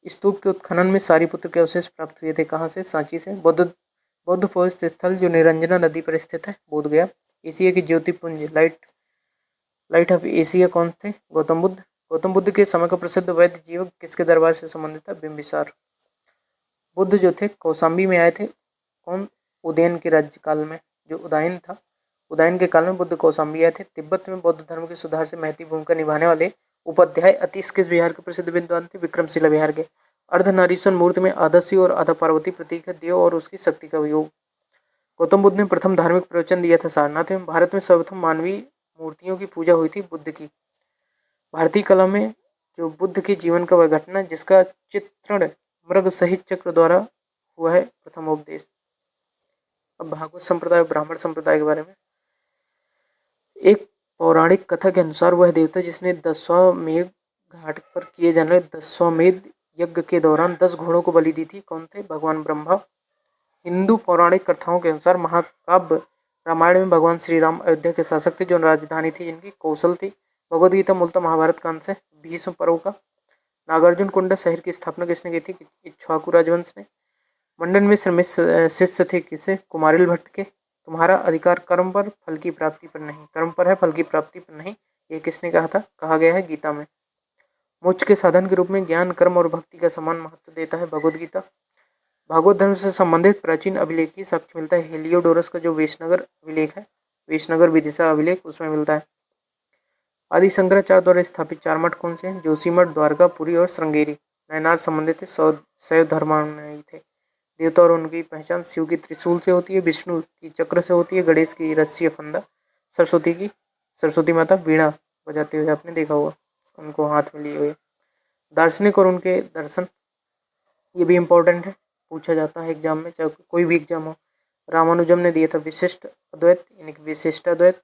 स्तूप के उत्खनन में सारीपुत्र के अवशेष प्राप्त हुए थे कहाँ से? सांची से। बौद्ध पवित्र स्थल जो निरंजना नदी पर स्थित है, बोधगया। एशिया की ज्योतिपुंज लाइट ऑफ एशिया कौन थे? गौतम बुद्ध। गौतम बुद्ध के समय का प्रसिद्ध वैद्य जीवक किसके दरबार से संबंधित था? बिंबिसार। बुद्ध जो थे कौशाम्बी में आए थे कौन? उदयन के राज्यकाल में, जो उदयन था, उदयन के काल में बुद्ध कौशाम्बी आए थे। तिब्बत में बौद्ध धर्म के सुधार से महती भूमिका निभाने वाले उपाध्याय अतीश किस बिहार के प्रसिद्ध विद्वान थे? विक्रमशिला बिहार के। अर्धनारीश्वर मूर्ति में आधा शिव और आधा पार्वती प्रतीक है देव और उसकी शक्ति का योग। गौतम बुद्ध ने प्रथम धार्मिक प्रवचन दिया था सारनाथ में। भारत में सर्वप्रथम मानवीय मूर्तियों की पूजा हुई थी बुद्ध की। भारतीय कला में जो बुद्ध के जीवन का वह घटना जिसका चित्रण मृग सहित चक्र द्वारा हुआ है, प्रथम उपदेश। अब भागवत संप्रदाय और ब्राह्मण संप्रदाय के बारे में। एक पौराणिक कथा के अनुसार वह देवता जिसने दशाश्वमेध घाट पर किए जाने दशाश्वमेध यज्ञ के दौरान 10 घोड़ों को बलि दी थी कौन थे? भगवान ब्रह्मा। हिंदू पौराणिक कथाओं के अनुसार महाकाव्य रामायण में भगवान श्री राम अयोध्या के शासक थे जो राजधानी थी जिनकी कौशल थी। भगवद गीता मूलतः महाभारत का अंश है, भीष्म पर्व का। नागार्जुन कुंडा शहर की स्थापना किसने की थी? इक्ष्वाकु राजवंश ने। मंडन मिश्र शिष्य थे किसे? कुमारिल भट्ट के। तुम्हारा अधिकार कर्म पर फल की प्राप्ति पर नहीं, कर्म पर है फल की प्राप्ति पर नहीं, ये किसने कहा था? कहा गया है गीता में। मोक्ष के साधन के रूप में ज्ञान, कर्म और भक्ति का समान महत्व देता है भगवद गीता। भागवत धर्म से संबंधित प्राचीन अभिलेख की साक्ष्य मिलता है हेलियोडोरस का जो वेशनगर अभिलेख है, वेशनगर विदिशा अभिलेख, उसमें मिलता है। आदि शंकराचार्य द्वारा स्थापित 4 मठ कौन से हैं? जोशीमठ, द्वारका, पुरी और श्रृंगेरी। नयनार संबंधित थे, शैव धर्मानुयायी थे। देवता और उनकी पहचान शिव की त्रिशूल से होती है, विष्णु की चक्र से होती है, गणेश की रस्सी फंदा, सरस्वती माता वीणा बजाते हुए आपने देखा होगा, उनको हाथ में लिए हुए। दार्शनिक और उनके दर्शन, ये भी इम्पोर्टेंट है, पूछा जाता है एग्जाम में, चाहे कोई भी एग्जाम हो। रामानुजम ने दिया था विशिष्ट अद्वैत यानी कि विशिष्ट अद्वैत।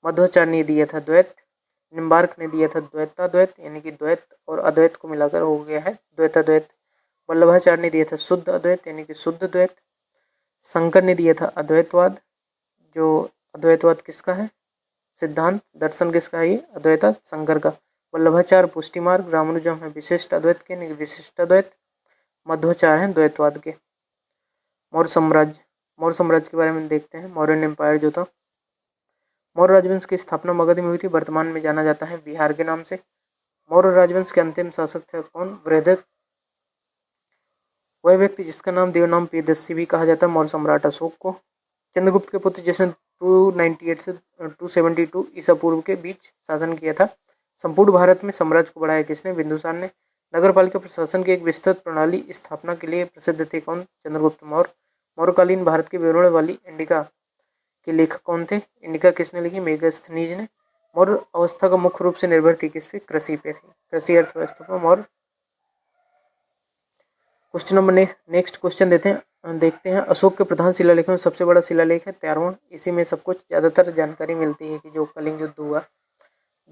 मध्वाचार्य ने दिया था द्वैत। निम्बार्क ने दिया था द्वैताद्वैत यानी कि द्वैत और अद्वैत को मिलाकर हो गया है द्वैताद्वैत। वल्लभाचार्य ने दिया था शुद्ध अद्वैत यानी कि शुद्ध द्वैत। शंकर ने दिया था अद्वैतवाद, जो अद्वैतवाद किसका है? सिद्धांत दर्शन किसका है? ये अद्वैत शंकर का। वल्लभाचार्य पुष्टि मार्ग, रामानुजम है विशिष्ट अद्वैत के यानी विशिष्ट अद्वैत, मध्वाचार्य हैं द्वैतवाद के। मौर्य साम्राज्य के बारे में देखते हैं। मौर्यन एम्पायर जो था, मौर्य राजवंश की स्थापना मगध में हुई थी, वर्तमान में जाना जाता है बिहार के नाम से। मौर्य राजवंश के अंतिम शासक थे कौन? बृहद्रथ, वह व्यक्ति जिसका नाम देवनाम प्रियदर्शी भी कहा जाता है, मौर्य सम्राट अशोक को। चंद्रगुप्त के पुत्र जिसने 298 से 272 ईसा पूर्व के बीच शासन किया था। संपूर्ण भारत में साम्राज्य को बढ़ाया किसने? बिंदुसार ने। नगरपालिका प्रशासन की एक विस्तृत प्रणाली स्थापना के लिए प्रसिद्ध थे कौन? चंद्रगुप्त मौर्य। मौर्यकालीन भारत के विवरण वाली इंडिका के लेखक कौन थे? इंडिका किसने लिखी? मेगास्थनीज ने। मौर्य अवस्था का मुख्य रूप से निर्भर थी किस पे? कृषि पे थी, कृषि अर्थव्यवस्था पर Maurya. Question number next question देखते हैं। अशोक के प्रधान शिलालेखों में सबसे बड़ा शिलालेख है 13वां। इसी में सब कुछ ज़्यादातर जानकारी मिलती है कि जो कलिंग युद्ध हुआ,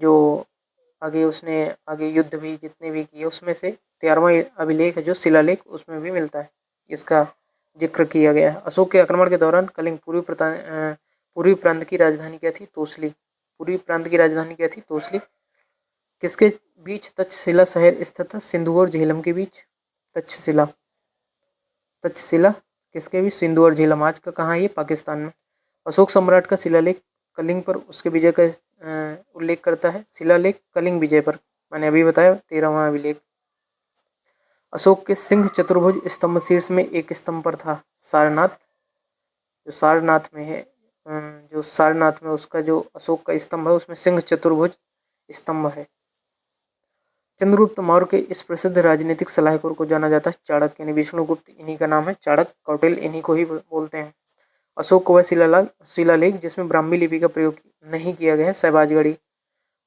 जो आगे उसने आगे युद्ध भी जितने भी किए उसमें से 13वां अभिलेख है जो शिलालेख, उसमें भी मिलता है, इसका जिक्र किया गया है। अशोक के आक्रमण के दौरान कलिंग पूर्वी प्रांत की राजधानी क्या थी? तोसली। पूर्वी प्रांत की राजधानी क्या थी? तोसली। किसके बीच तक्षशिला शहर स्थित था? सिंधु और झेलम के बीच तक्षशिला। तक्षशिला किसके बीच? सिंधु और झेलम। आज का कहाँ है ये? पाकिस्तान में। अशोक सम्राट का शिलालेख कलिंग पर उसके विजय का उल्लेख करता है। शिलालेख कलिंग विजय पर, मैंने अभी बताया 13वां अभिलेख। अशोक के सिंह चतुर्भुज स्तंभ शीर्ष में एक स्तंभ पर था सारनाथ। जो सारनाथ में है, जो सारनाथ में उसका जो अशोक का स्तंभ है उसमें सिंह चतुर्भुज स्तंभ है। चंद्रगुप्त मौर्य के इस प्रसिद्ध राजनीतिक सलाहकार को जाना जाता है चाणक्य, यानी विष्णुगुप्त इन्हीं का नाम है। चाणक्य कौटिल्य इन्हीं को ही बोलते हैं। अशोक का वह शिलालेख जिसमें ब्राह्मी लिपि का प्रयोग नहीं किया गया है सहबाजगढ़ी।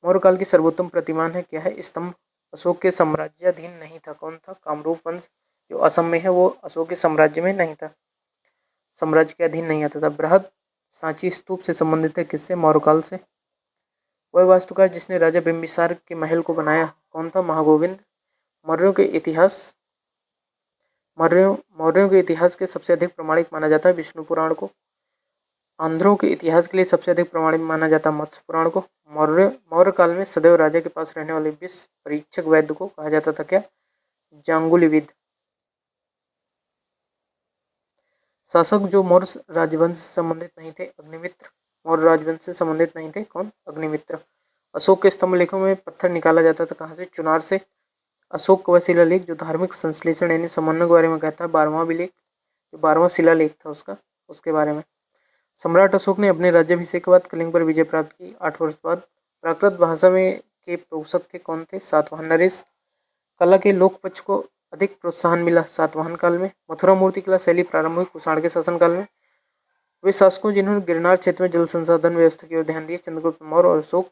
मौर्य काल की सर्वोत्तम प्रतिमान है क्या है? स्तंभ। अशोक के साम्राज्याधीन नहीं था। कौन था? कामरूप वंश जो असम में है वो अशोक के साम्राज्य में नहीं था, साम्राज्य के अधीन नहीं आता था। बृहद सांची स्तूप से संबंधित है किससे? मौर्य काल से। वह वास्तुकार जिसने राजा बिंबिसार के महल को बनाया कौन था? महागोविंद। मौर्यों के इतिहास के सबसे अधिक प्रमाणिक माना जाता है विष्णु पुराण को। आंध्रों के इतिहास के लिए सबसे अधिक प्रमाणित माना जाता है मत्स्य पुराण को। मौर्य काल में सदैव राजा के पास रहने वाले विष परीक्षक वैद्य को कहा जाता था क्या? जांगुलिविद। शासक जो मौर्य राजवंश से संबंधित नहीं थे? अग्निमित्र। मौर्य राजवंश से संबंधित नहीं थे, कौन? अग्निमित्र। अशोक के स्तंभ लेखों में पत्थर निकाला जाता था कहाँ से? चुनार से। अशोक का वह शिलालेख जो धार्मिक संश्लेषण यानी समन्वय के बारे में कहता है 12वां अभिलेख, जो 12वां शिलालेख था उसका, उसके बारे में। सम्राट अशोक ने अपने राज्याभिषेक के बाद कलिंग पर विजय प्राप्त की 8 वर्ष बाद। प्राकृत भाषा में के पोषक थे कौन थे? सातवाहन नरेश। कला के लोक पक्ष को अधिक प्रोत्साहन मिला सातवाहन काल में। मथुरा मूर्ति कला शैली प्रारंभ हुई कुषाण के शासनकाल में। वे शासकों जिन्होंने गिरनार क्षेत्र में जल संसाधन व्यवस्था की ओर ध्यान दिया चंद्रगुप्त मौर्य और अशोक।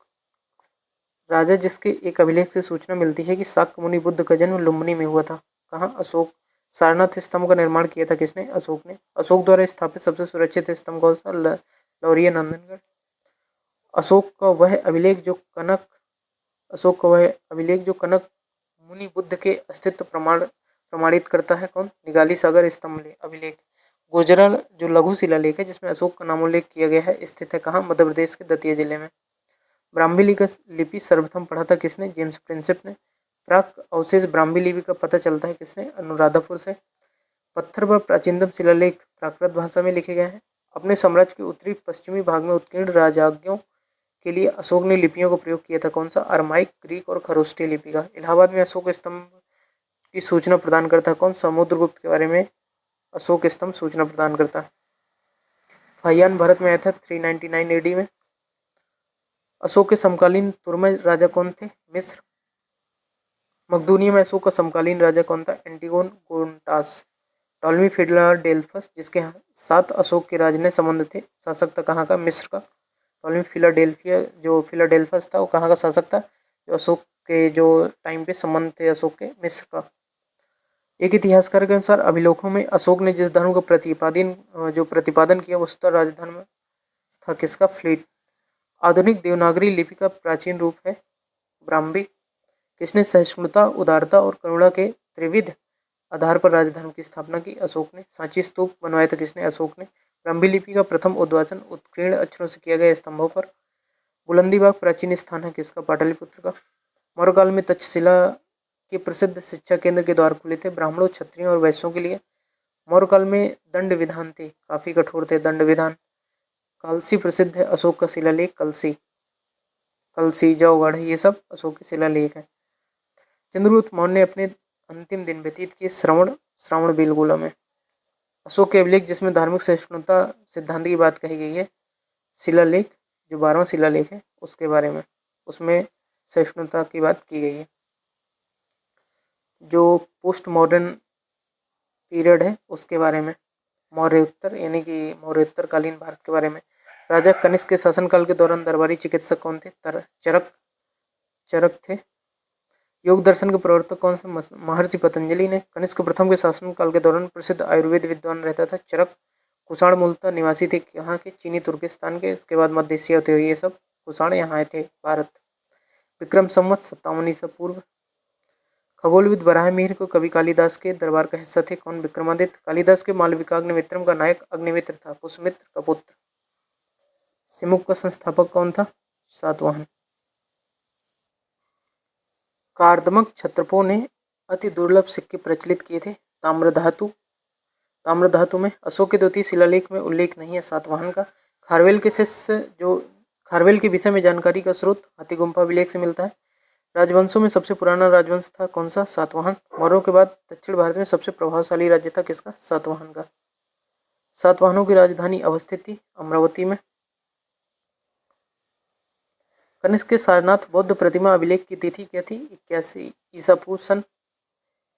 राजा जिसके एक अभिलेख से सूचना मिलती है कि शाक्य मुनि बुद्ध का जन्म लुम्बिनी में हुआ था, कहाँ? अशोक। सारनाथ स्तंभ का निर्माण किया था किसने? अशोक ने। अशोक द्वारा स्थापित सबसे सुरक्षित स्तंभ कौन सा? लौरिया नंदनगढ़। अशोक का वह अभिलेख जो कनक मुनि बुद्ध के अस्तित्व प्रमाणित करता है कौन? निगाली सागर स्तंभ अभिलेख। गुजराल जो लघु शिलालेख है जिसमें अशोक का नामोल्लेख किया गया है स्थित है कहाँ? मध्य प्रदेश के दतिया जिले में। ब्राह्मी लिपि सर्वप्रथम पढ़ा था किसने? जेम्स प्रिंसेप ने। प्राक अवशेष ब्राह्मी लिपि का पता चलता है किसने? अनुराधापुर से। पत्थर पर प्राचीनतम शिलालेख प्राकृत भाषा में लिखे गए हैं। अपने साम्राज्य के उत्तरी पश्चिमी भाग में उत्कीर्ण राजाज्ञों के लिए अशोक ने लिपियों का प्रयोग किया था कौन सा? अरमाइक, ग्रीक और खरोष्टी लिपि का। इलाहाबाद में अशोक स्तंभ की सूचना प्रदान करता है कौन? समुद्रगुप्त के बारे में अशोक स्तंभ सूचना प्रदान करता है। फाहियान भारत में आया था 399 AD में। अशोक के समकालीन तुर्मय राजा कौन थे? मिस्र। मकदूनिया में अशोक का समकालीन राजा कौन था? एंटिगोन गोनटास। टॉलमी फिलाडेल्फस जिसके साथ अशोक के राज ने संबंध थे, शासक था कहाँ का? मिस्र का। टॉलमी फिलाडेल्फस था वो कहाँ का शासक था? जो अशोक के जो टाइम पे संबंध थे अशोक के, मिस्र का। एक इतिहासकार के अनुसार अभिलेखों में अशोक ने जिस धर्म का प्रतिपादन किया वस्तुतः राजधर्म था किसका? फ्लीट। आधुनिक देवनागरी लिपि का प्राचीन रूप है ब्राह्मी। किसने सहिष्णुता, उदारता और करुणा के त्रिविध आधार पर राजधर्म की स्थापना की? अशोक ने। सांची स्तूप बनवाया था किसने? अशोक ने। ब्राह्मी लिपि का प्रथम उद्वाचन उत्कीर्ण अक्षरों से किया गया स्तंभों पर। बुलंदीबाग प्राचीन स्थान है किसका? पाटलिपुत्र का। मौर्य काल में तक्षशिला के प्रसिद्ध शिक्षा केंद्र के द्वार खुले थे ब्राह्मणों, क्षत्रियों और वैश्यों के लिए। मौर्य काल में दंड विधान थे, काफी कठोर थे दंड विधान। कलसी प्रसिद्ध है अशोक का शिलालेख। कलसी जौगढ़ ये सब अशोक के शिलालेख है। चंद्रगुप्त मौर्य ने अपने अंतिम दिन व्यतीत किए श्रावण बेलगोला में। अशोक के अभिलेख जिसमें धार्मिक सहिष्णुता सिद्धांत की बात कही गई है, शिलालेख जो 12वां शिलालेख है उसके बारे में, उसमें सहिष्णुता की बात की गई है। जो पोस्ट मॉडर्न पीरियड है उसके बारे में, मौर्य उत्तर यानी कि मौर्योत्तर कालीन भारत के बारे में। राजा कनिष्क के शासनकाल के दौरान दरबारी चिकित्सक कौन थे? चरक थे। योग दर्शन के प्रवर्तक कौन से? महर्षि पतंजलि ने। कनिष्क प्रथम के शासनकाल के दौरान प्रसिद्ध आयुर्वेद विद्वान रहता था चरक। कुषाण मूलतः निवासी थे यहाँ के, चीनी तुर्किस्तान के। इसके बाद मध्य एशिया होते हुए ये सब कुषाण यहाँ आए थे भारत। विक्रम संवत 57 ईसा पूर्व। खगोलविद वराहमिहिर को कवि कालिदास के दरबार का हिस्सा थे कौन? विक्रमादित्य। कालिदास के मालविकाग्निमित्रम का नायक अग्निमित्र था, पुष्यमित्र का पुत्र। सिमुक का संस्थापक कौन था? सातवाहन। कार्दमक क्षत्रपों ने अति दुर्लभ सिक्के प्रचलित किए थे। ताम्रधातु में अशोक के द्वितीय शिलालेख में उल्लेख नहीं है सातवाहन का। खारवेल के शिष्य जो खारवेल के विषय में जानकारी का स्रोत हाथीगुम्फा अभिलेख से मिलता है। राजवंशों में सबसे पुराना राजवंश था कौन सा? सातवाहन। मौर्यों के बाद दक्षिण भारत में सबसे प्रभावशाली राज्य था किसका? सातवाहन का। सातवाहनों की राजधानी अवस्थित थी अमरावती में। कनिष्क के सारनाथ बौद्ध प्रतिमा अभिलेख की तिथि क्या थी? 81 ईसा पूर्व सन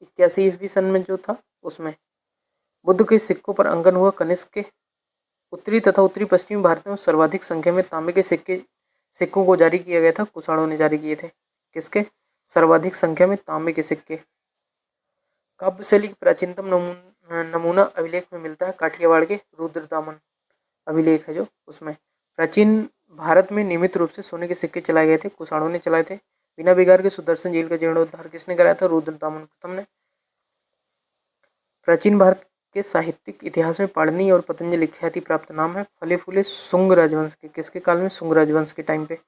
81 ईस्वी सन में जो था उसमें बुद्ध के सिक्कों पर अंकन हुआ। कनिष्क के उत्तरी तथा उत्तरी पश्चिमी भारत में सर्वाधिक संख्या में तांबे के सिक्कों को जारी किया गया था। कुषाणों ने जारी किए थे। किसके? सर्वाधिक संख्या में तांबे के सिक्के। काव्य शैली की प्राचीनतम नमूना अभिलेख में मिलता है काठियावाड़ के रुद्रदामन अभिलेख है जो उसमें प्राचीन भारत में नियमित रूप से सोने के सिक्के चलाए गए थे। कुषाणों ने चलाए थे। बिना बिगाड़ के सुदर्शन झील का जीर्णोद्धार किसने कराया था? रुद्रदामन प्रथम ने। प्राचीन भारत के साहित्यिक इतिहास में पाणिनि और पतंजलि ख्याति प्राप्त नाम है। फले फूले शुंग राजवंश के। किसके काल में? शुंग राजवंश के टाइम पे।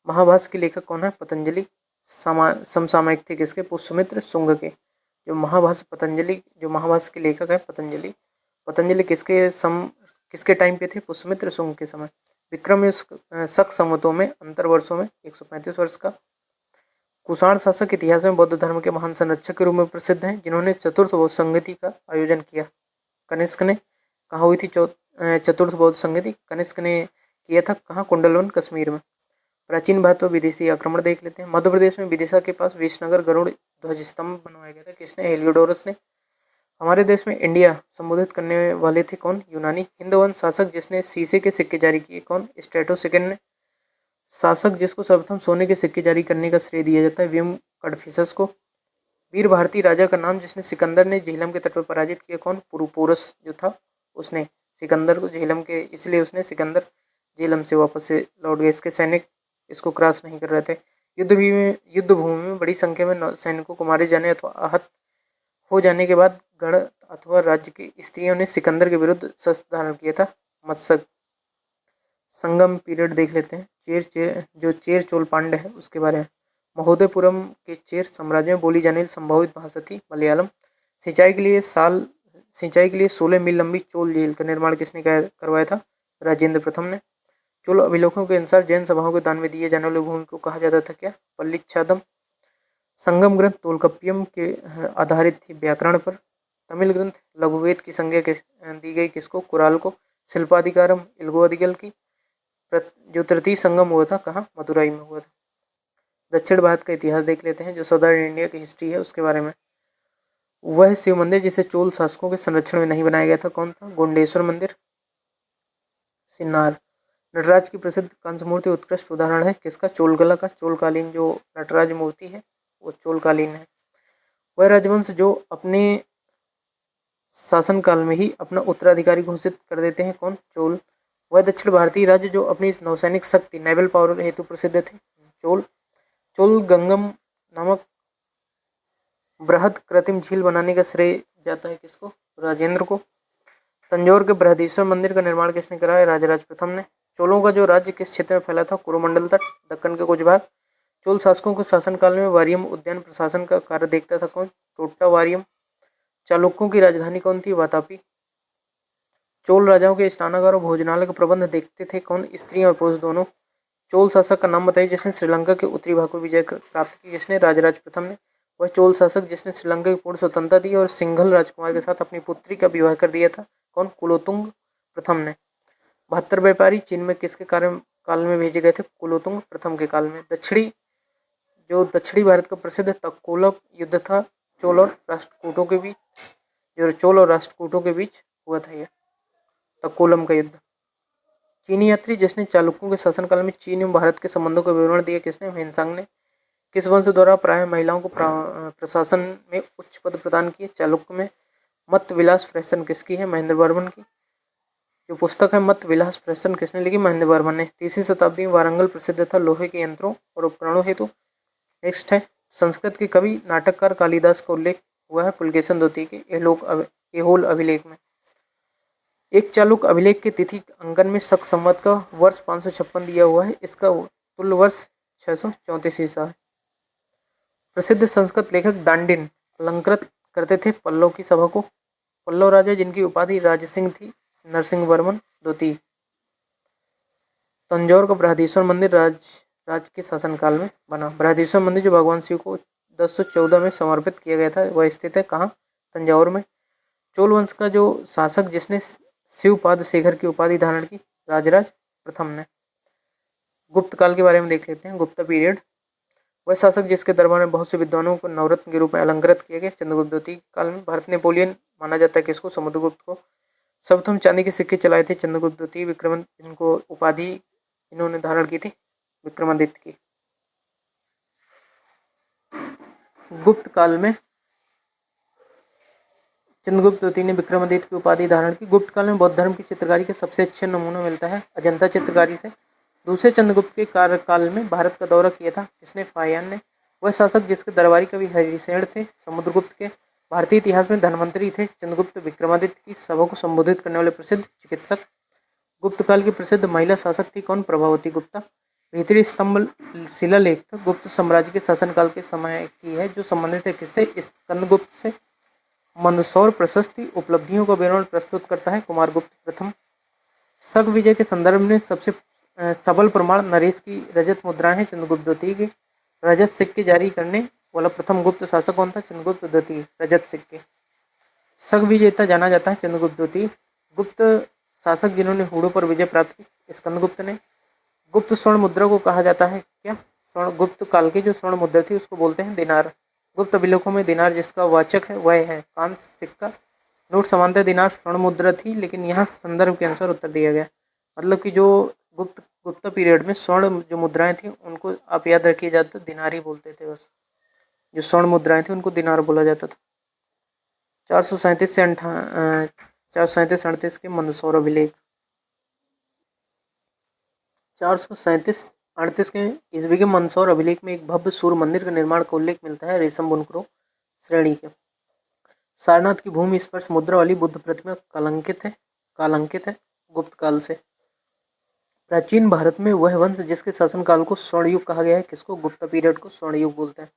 महाभाष्य के लेखक कौन है? पतंजलि। समसामयिक थे किसके? पुष्यमित्र शुंग के। जो महाभाष्य के लेखक है पतंजलि किसके टाइम पे थे? पुष्यमित्र शुंग के समय। विक्रम शक संवतों में अंतर वर्षों में 135 वर्ष का। कुषाण शासक इतिहास में बौद्ध धर्म के महान संरक्षक के रूप में प्रसिद्ध हैं जिन्होंने चतुर्थ बौद्ध संगति का आयोजन किया। कनिष्क ने। कहाँ हुई थी चतुर्थ बौद्ध संगति? कनिष्क ने किया था। कहाँ? कुंडलवन कश्मीर में। प्राचीन भारत पर विदेशी आक्रमण देख लेते हैं। मध्य प्रदेश में विदिशा के पास विजयनगर गरुड़ ध्वज स्तंभ बनवाया गया था। किसने? हेलियोडोरस ने। हमारे देश में इंडिया संबोधित करने वाले थे कौन? यूनानी। हिंदवंश शासक जिसने शीशे के सिक्के जारी किए कौन? स्ट्रेटो सेकंड ने। शासक जिसको सर्वप्रथम सोने के सिक्के जारी करने का श्रेय दिया जाता है विम कडफिसस को। वीर भारतीय राजा का नाम जिसने सिकंदर ने झेलम के तट पर पराजित किया कौन? पुरुपोरस जो था उसने सिकंदर को झेलम के, इसलिए उसने सिकंदर झेलम से वापस से लौट गए। इसके सैनिक इसको क्रॉस नहीं कर रहे थे। युद्ध भूमि में बड़ी संख्या में सैनिकों को मारे जाने अथवा आहत हो जाने के बाद गढ़ अथवा राज्य की स्त्रियों ने सिकंदर के विरुद्ध शस्त्र धारण किया था। मत्सक संगम पीरियड देख लेते हैं। चेर चोल पांड्य है उसके बारे में। महोदयपुरम के चेर साम्राज्य में बोली जाने वाली संभावित भाषा थी मलयालम। सिंचाई के लिए 16 मील लंबी चोल झील का निर्माण किसने करवाया था? राजेंद्र प्रथम ने। चोल अभिलेखों के अनुसार जैन सभाओं के दान में दिए जाने वाली भूमि को कहा जाता था क्या? पल्लिच्छादम। संगम ग्रंथ तोलकप्पियम के आधारित थी व्याकरण पर। तमिल ग्रंथ लघुवेद की संज्ञा दी गई किसको? कुराल को। शिल्पाधिकारम इल्गोअधिगल की जो तृतीय संगम हुआ था कहाँ? मदुराई में हुआ था। दक्षिण भारत का इतिहास देख लेते हैं जो सदर्न इंडिया की हिस्ट्री है उसके बारे में। वह शिव मंदिर जिसे चोल शासकों के संरक्षण में नहीं बनाया गया था कौन था? गोंडेश्वर मंदिर, सिन्नार। नटराज की प्रसिद्ध कांस्य मूर्ति उत्कृष्ट उदाहरण है किसका? चोलगला का। चोलकालीन जो नटराज मूर्ति है वो चोलकालीन है। वह राजवंश जो अपने शासनकाल में ही अपना उत्तराधिकारी घोषित कर देते हैं कौन? चोल। वह दक्षिण भारतीय राज्य जो अपनी नौसैनिक शक्ति नेवल पावर हेतु प्रसिद्ध थे चोल। चोल गंगम नामक बृहद कृत्रिम झील बनाने का श्रेय जाता है किसको? राजेंद्र को। तंजौर के बृहदीश्वर मंदिर का निर्माण किसने कराया? राजराज प्रथम ने। चोलों का जो राज्य किस क्षेत्र में फैला था? कुरुमंडल तट, दक्कन के कुछ भाग। चोल शासकों के शासनकाल में वारियम उद्यान प्रशासन का कार्य देखता था कौन? टोट्टा वारियम। चालुक्यों की राजधानी कौन थी? वातापी। चोल राजाओं के स्नानागार और भोजनालय का प्रबंध देखते थे कौन? स्त्रियां और पुरुष दोनों। चोल शासक का नाम बताइए जिसने श्रीलंका के उत्तरी भाग पर विजय प्राप्त की। किसने? राजराज प्रथम ने। वह चोल शासक जिसने श्रीलंका की पूर्ण स्वतंत्रता दी और सिंघल राजकुमार के साथ अपनी पुत्री का विवाह कर दिया था कौन? कुलोतुंग प्रथम ने। 72 व्यापारी चीन में किसके काल में भेजे गए थे? कुलोतुंग प्रथम के काल में। दक्षिणी भारत का प्रसिद्ध तक्कोलक युद्ध था चोल और राष्ट्रकूटों के बीच हुआ था यह तक्कोलम का युद्ध। चीनी यात्री जिसने चालुक्यों के शासनकाल में चीन एवं भारत के संबंधों का विवरण दिया किसने? ह्वेनसांग ने। किस वंश द्वारा प्राय महिलाओं को प्रशासन में उच्च पद प्रदान किए? चालुक्य में। मत विलास प्रहसन किसकी है? महेंद्र वर्मन की। जो पुस्तक है मत विलास प्रहसन किसने लिखी? महेंद्र वर्मन ने। 3वीं शताब्दी में वारंगल प्रसिद्ध था लोहे के यंत्रों और उपकरणों हेतु। नेक्स्ट है संस्कृत के कवि नाटककार कालिदास का उल्लेख हुआ है पुलकेशन द्वितीय के एहोल अभिलेख में। एक चालुक अभिलेख की तिथि अंकन में शक संवत का वर्ष 556 दिया हुआ है। इसका तुल्य वर्ष 634 ईसा है। प्रसिद्ध संस्कृत लेखक दांडिन अलंकृत करते थे पल्लव की सभा को। पल्लव राजा जिनकी उपाधि राजसिंह थी नरसिंह वर्मन द्वितीय। तंजौर का बृहदीश्वर मंदिर राज के शासनकाल में बना। बृहदीश्वर मंदिर जो भगवान शिव को 1014 में समर्पित किया गया था वह स्थित है कहाँ? तंजौर में। चोल वंश का जो शासक जिसने शिवपाद शेखर की उपाधि धारण की राजराज प्रथम ने। गुप्त काल के बारे में देख लेते हैं। गुप्ता पीरियड वह शासक जिसके दरबार में बहुत से विद्वानों को नवरत्न के रूप में अलंकृत किया गया। चंद्रगुप्त द्वितीय काल में भारत नेपोलियन माना जाता है किसको? समुद्रगुप्त को। सर्वप्रथम चांदी के सिक्के चलाए थे चंद्रगुप्त द्वितीय। विक्रमादित्य इनको उपाधि इन्होंने धारण की थी विक्रमादित्य की। गुप्त काल में चंद्रगुप्त द्वितीय ने विक्रमादित्य की उपाधि धारण की। गुप्त काल में बौद्ध धर्म की चित्रकारी के सबसे अच्छे नमूना मिलता है अजंता चित्रकारी से। दूसरे चंद्रगुप्त के कार्यकाल में भारत का दौरा किया था किसने? फाहियान ने। वह शासक जिसके दरबारी कवि हरिसेन थे समुद्रगुप्त के। भारतीय इतिहास में धन्वंतरी थे चंद्रगुप्त। विक्रमादित्य की सभा को संबोधित करने वाले प्रसिद्ध चिकित्सक। गुप्त काल की प्रसिद्ध महिला शासक थी कौन? प्रभावती गुप्ता। भीतरी स्तंभ शिलालेख था गुप्त साम्राज्य के शासनकाल के समय की है जो संबंधित है किससे? स्कंदगुप्त से। मंदसौर प्रशस्ति उपलब्धियों का विवरण प्रस्तुत करता है कुमारगुप्त प्रथम। शक विजय के संदर्भ में सबसे सबल प्रमाण नरेश की रजत मुद्राएं हैं चंद्रगुप्त द्वितीय की। रजत सिक्के जारी करने वाला प्रथम गुप्त शासक कौन था? चंद्रगुप्त द्वितीय। रजत सिक्के। शक विजेता जाना जाता है चंद्रगुप्त द्वितीय। गुप्त शासक जिन्होंने हूणों पर विजय प्राप्त की स्कंदगुप्त ने। गुप्त स्वर्ण मुद्रा को कहा जाता है क्या? स्वर्ण गुप्त काल की जो स्वर्ण मुद्रा थी उसको बोलते हैं दिनार। गुप्त अभिलेखों में दिनार जिसका वाचक है वह है कांस्य सिक्का। नोट समानतः दिनार स्वर्ण मुद्रा थी लेकिन यहाँ संदर्भ के अनुसार उत्तर दिया गया। मतलब कि जो गुप्ता पीरियड में स्वर्ण जो मुद्राएं थी उनको आप याद रखिए जाते दिनार ही बोलते थे बस। जो स्वर्ण मुद्राएं थी उनको दिनार बोला जाता था। 437 से 437-38 के मंदसौर अभिलेख। 437-38 के ईस्वी के मंदसौर अभिलेख में एक भव्य सूर्य मंदिर के निर्माण का उल्लेख मिलता है रेशम बुनकरों श्रेणी के। सारनाथ की भूमि स्पर्श मुद्रा वाली बुद्ध प्रतिमा कालांकित है गुप्त काल से। प्राचीन भारत में वह वंश जिसके शासनकाल को स्वर्णयुग कहा गया है किसको? गुप्ता पीरियड को स्वर्णयुग बोलते हैं।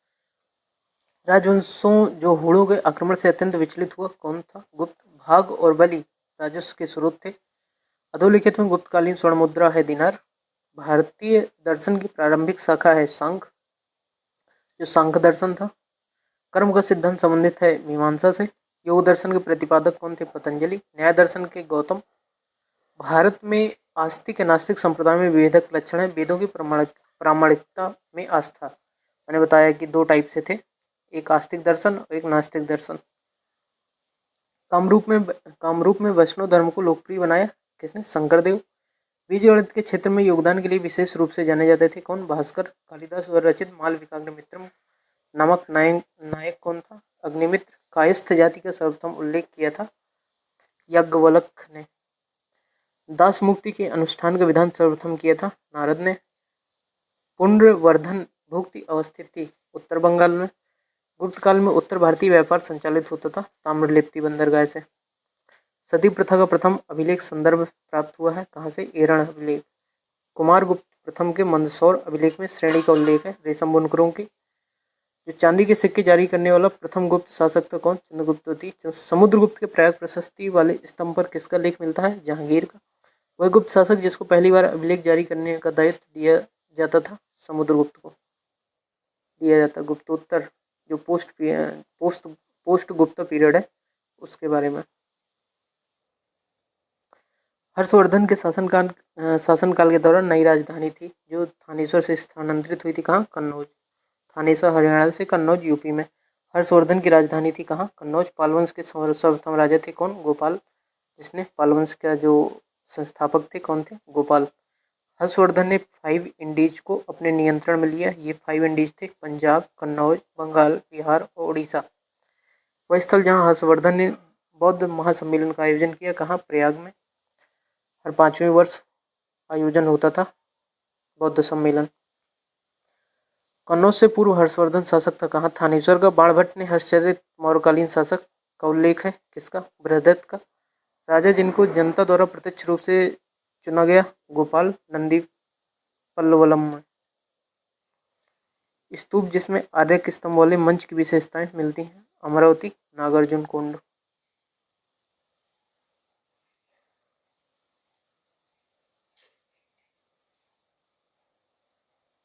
राजवंशों जो हूणों के आक्रमण से अत्यंत विचलित हुआ कौन था? गुप्त। भाग और बलि राजस्व के स्रोत थे। अधोलिखित में गुप्तकालीन स्वर्ण मुद्रा है दिनार। भारतीय दर्शन की प्रारंभिक शाखा है सांख्य जो सांख्य दर्शन था। कर्म का सिद्धांत संबंधित है मीमांसा से। योग दर्शन के प्रतिपादक कौन थे? पतंजलि। न्याय दर्शन के गौतम। भारत में आस्तिक नास्तिक संप्रदाय में विभेदक लक्षण है। वेदों की प्रामाणिकता में आस्था। मैंने बताया कि दो टाइप से थे, एक आस्तिक दर्शन और एक नास्तिक दर्शन। कामरूप में वैष्णव धर्म को लोकप्रिय बनाया किसने? शंकरदेव। विजयगणित के क्षेत्र में योगदान के लिए विशेष रूप से जाने जाते थे कौन? भास्कर। कालिदास द्वारा रचित मालविकाग्निमित्रम नामक नायक कौन था? अग्निमित्र। कायस्थ जाति का सर्वप्रथम उल्लेख किया था याज्ञवल्क्य ने। दास मुक्ति के अनुष्ठान का विधान सर्वप्रथम किया था नारद ने। पुण्यवर्धन भुक्ति अवस्थित थी उत्तर बंगाल में। गुप्त काल में उत्तर भारतीय व्यापार संचालित होता था ताम्रलिप्ति बंदरगाह से। सती प्रथा का प्रथम अभिलेख संदर्भ प्राप्त हुआ है कहाँ से? एरण अभिलेख। कुमारगुप्त प्रथम के मंदसौर अभिलेख में श्रेणी का उल्लेख है रेशम बुनकरों की। जो चांदी के सिक्के जारी करने वाला प्रथम गुप्त शासक था कौन? चंद्रगुप्त द्वितीय। समुद्रगुप्त के प्रयाग प्रशस्ति वाले स्तंभ पर किसका लेख मिलता है? जहांगीर का। वह गुप्त शासक जिसको पहली बार अभिलेख जारी करने का दायित्व दिया जाता था समुद्रगुप्त को दिया जाता। गुप्तोत्तर जो पोस्ट गुप्ता पीरियड है उसके बारे में। हर्षवर्धन के शासनकाल के दौरान नई राजधानी थी जो थानेश्वर से स्थानांतरित हुई थी कहाँ? कन्नौज। थानेश्वर हरियाणा से, कन्नौज यूपी में। हर्षवर्धन की राजधानी थी कहाँ? कन्नौज। पालवंश के सर्वप्रथम राजा थे कौन? गोपाल। जिसने पालवंश का जो संस्थापक थे कौन थे? गोपाल। हर्षवर्धन ने 5 इंडीज को अपने नियंत्रण में लिया। ये 5 इंडीज थे पंजाब, कन्नौज, बंगाल, बिहार और उड़ीसा। वह स्थल जहाँ हर्षवर्धन ने बौद्ध महासम्मेलन का आयोजन किया कहाँ? प्रयाग में। हर 5वें वर्ष आयोजन होता था बौद्ध सम्मेलन। कन्नौज से पूर्व हर्षवर्धन शासक था, कहाँ? थानेश्वर का। बाणभट्ट ने हर्षचरित मौर्यकालीन शासक का उल्लेख है, किसका? बृहदत्त का। राजा जिनको जनता द्वारा प्रत्यक्ष रूप से चुना गया, गोपाल नंदी पल्लवलम में। स्तूप जिसमें आर्य स्तंभ वाले मंच की विशेषताएं मिलती हैं, अमरावती नागार्जुन कोंड।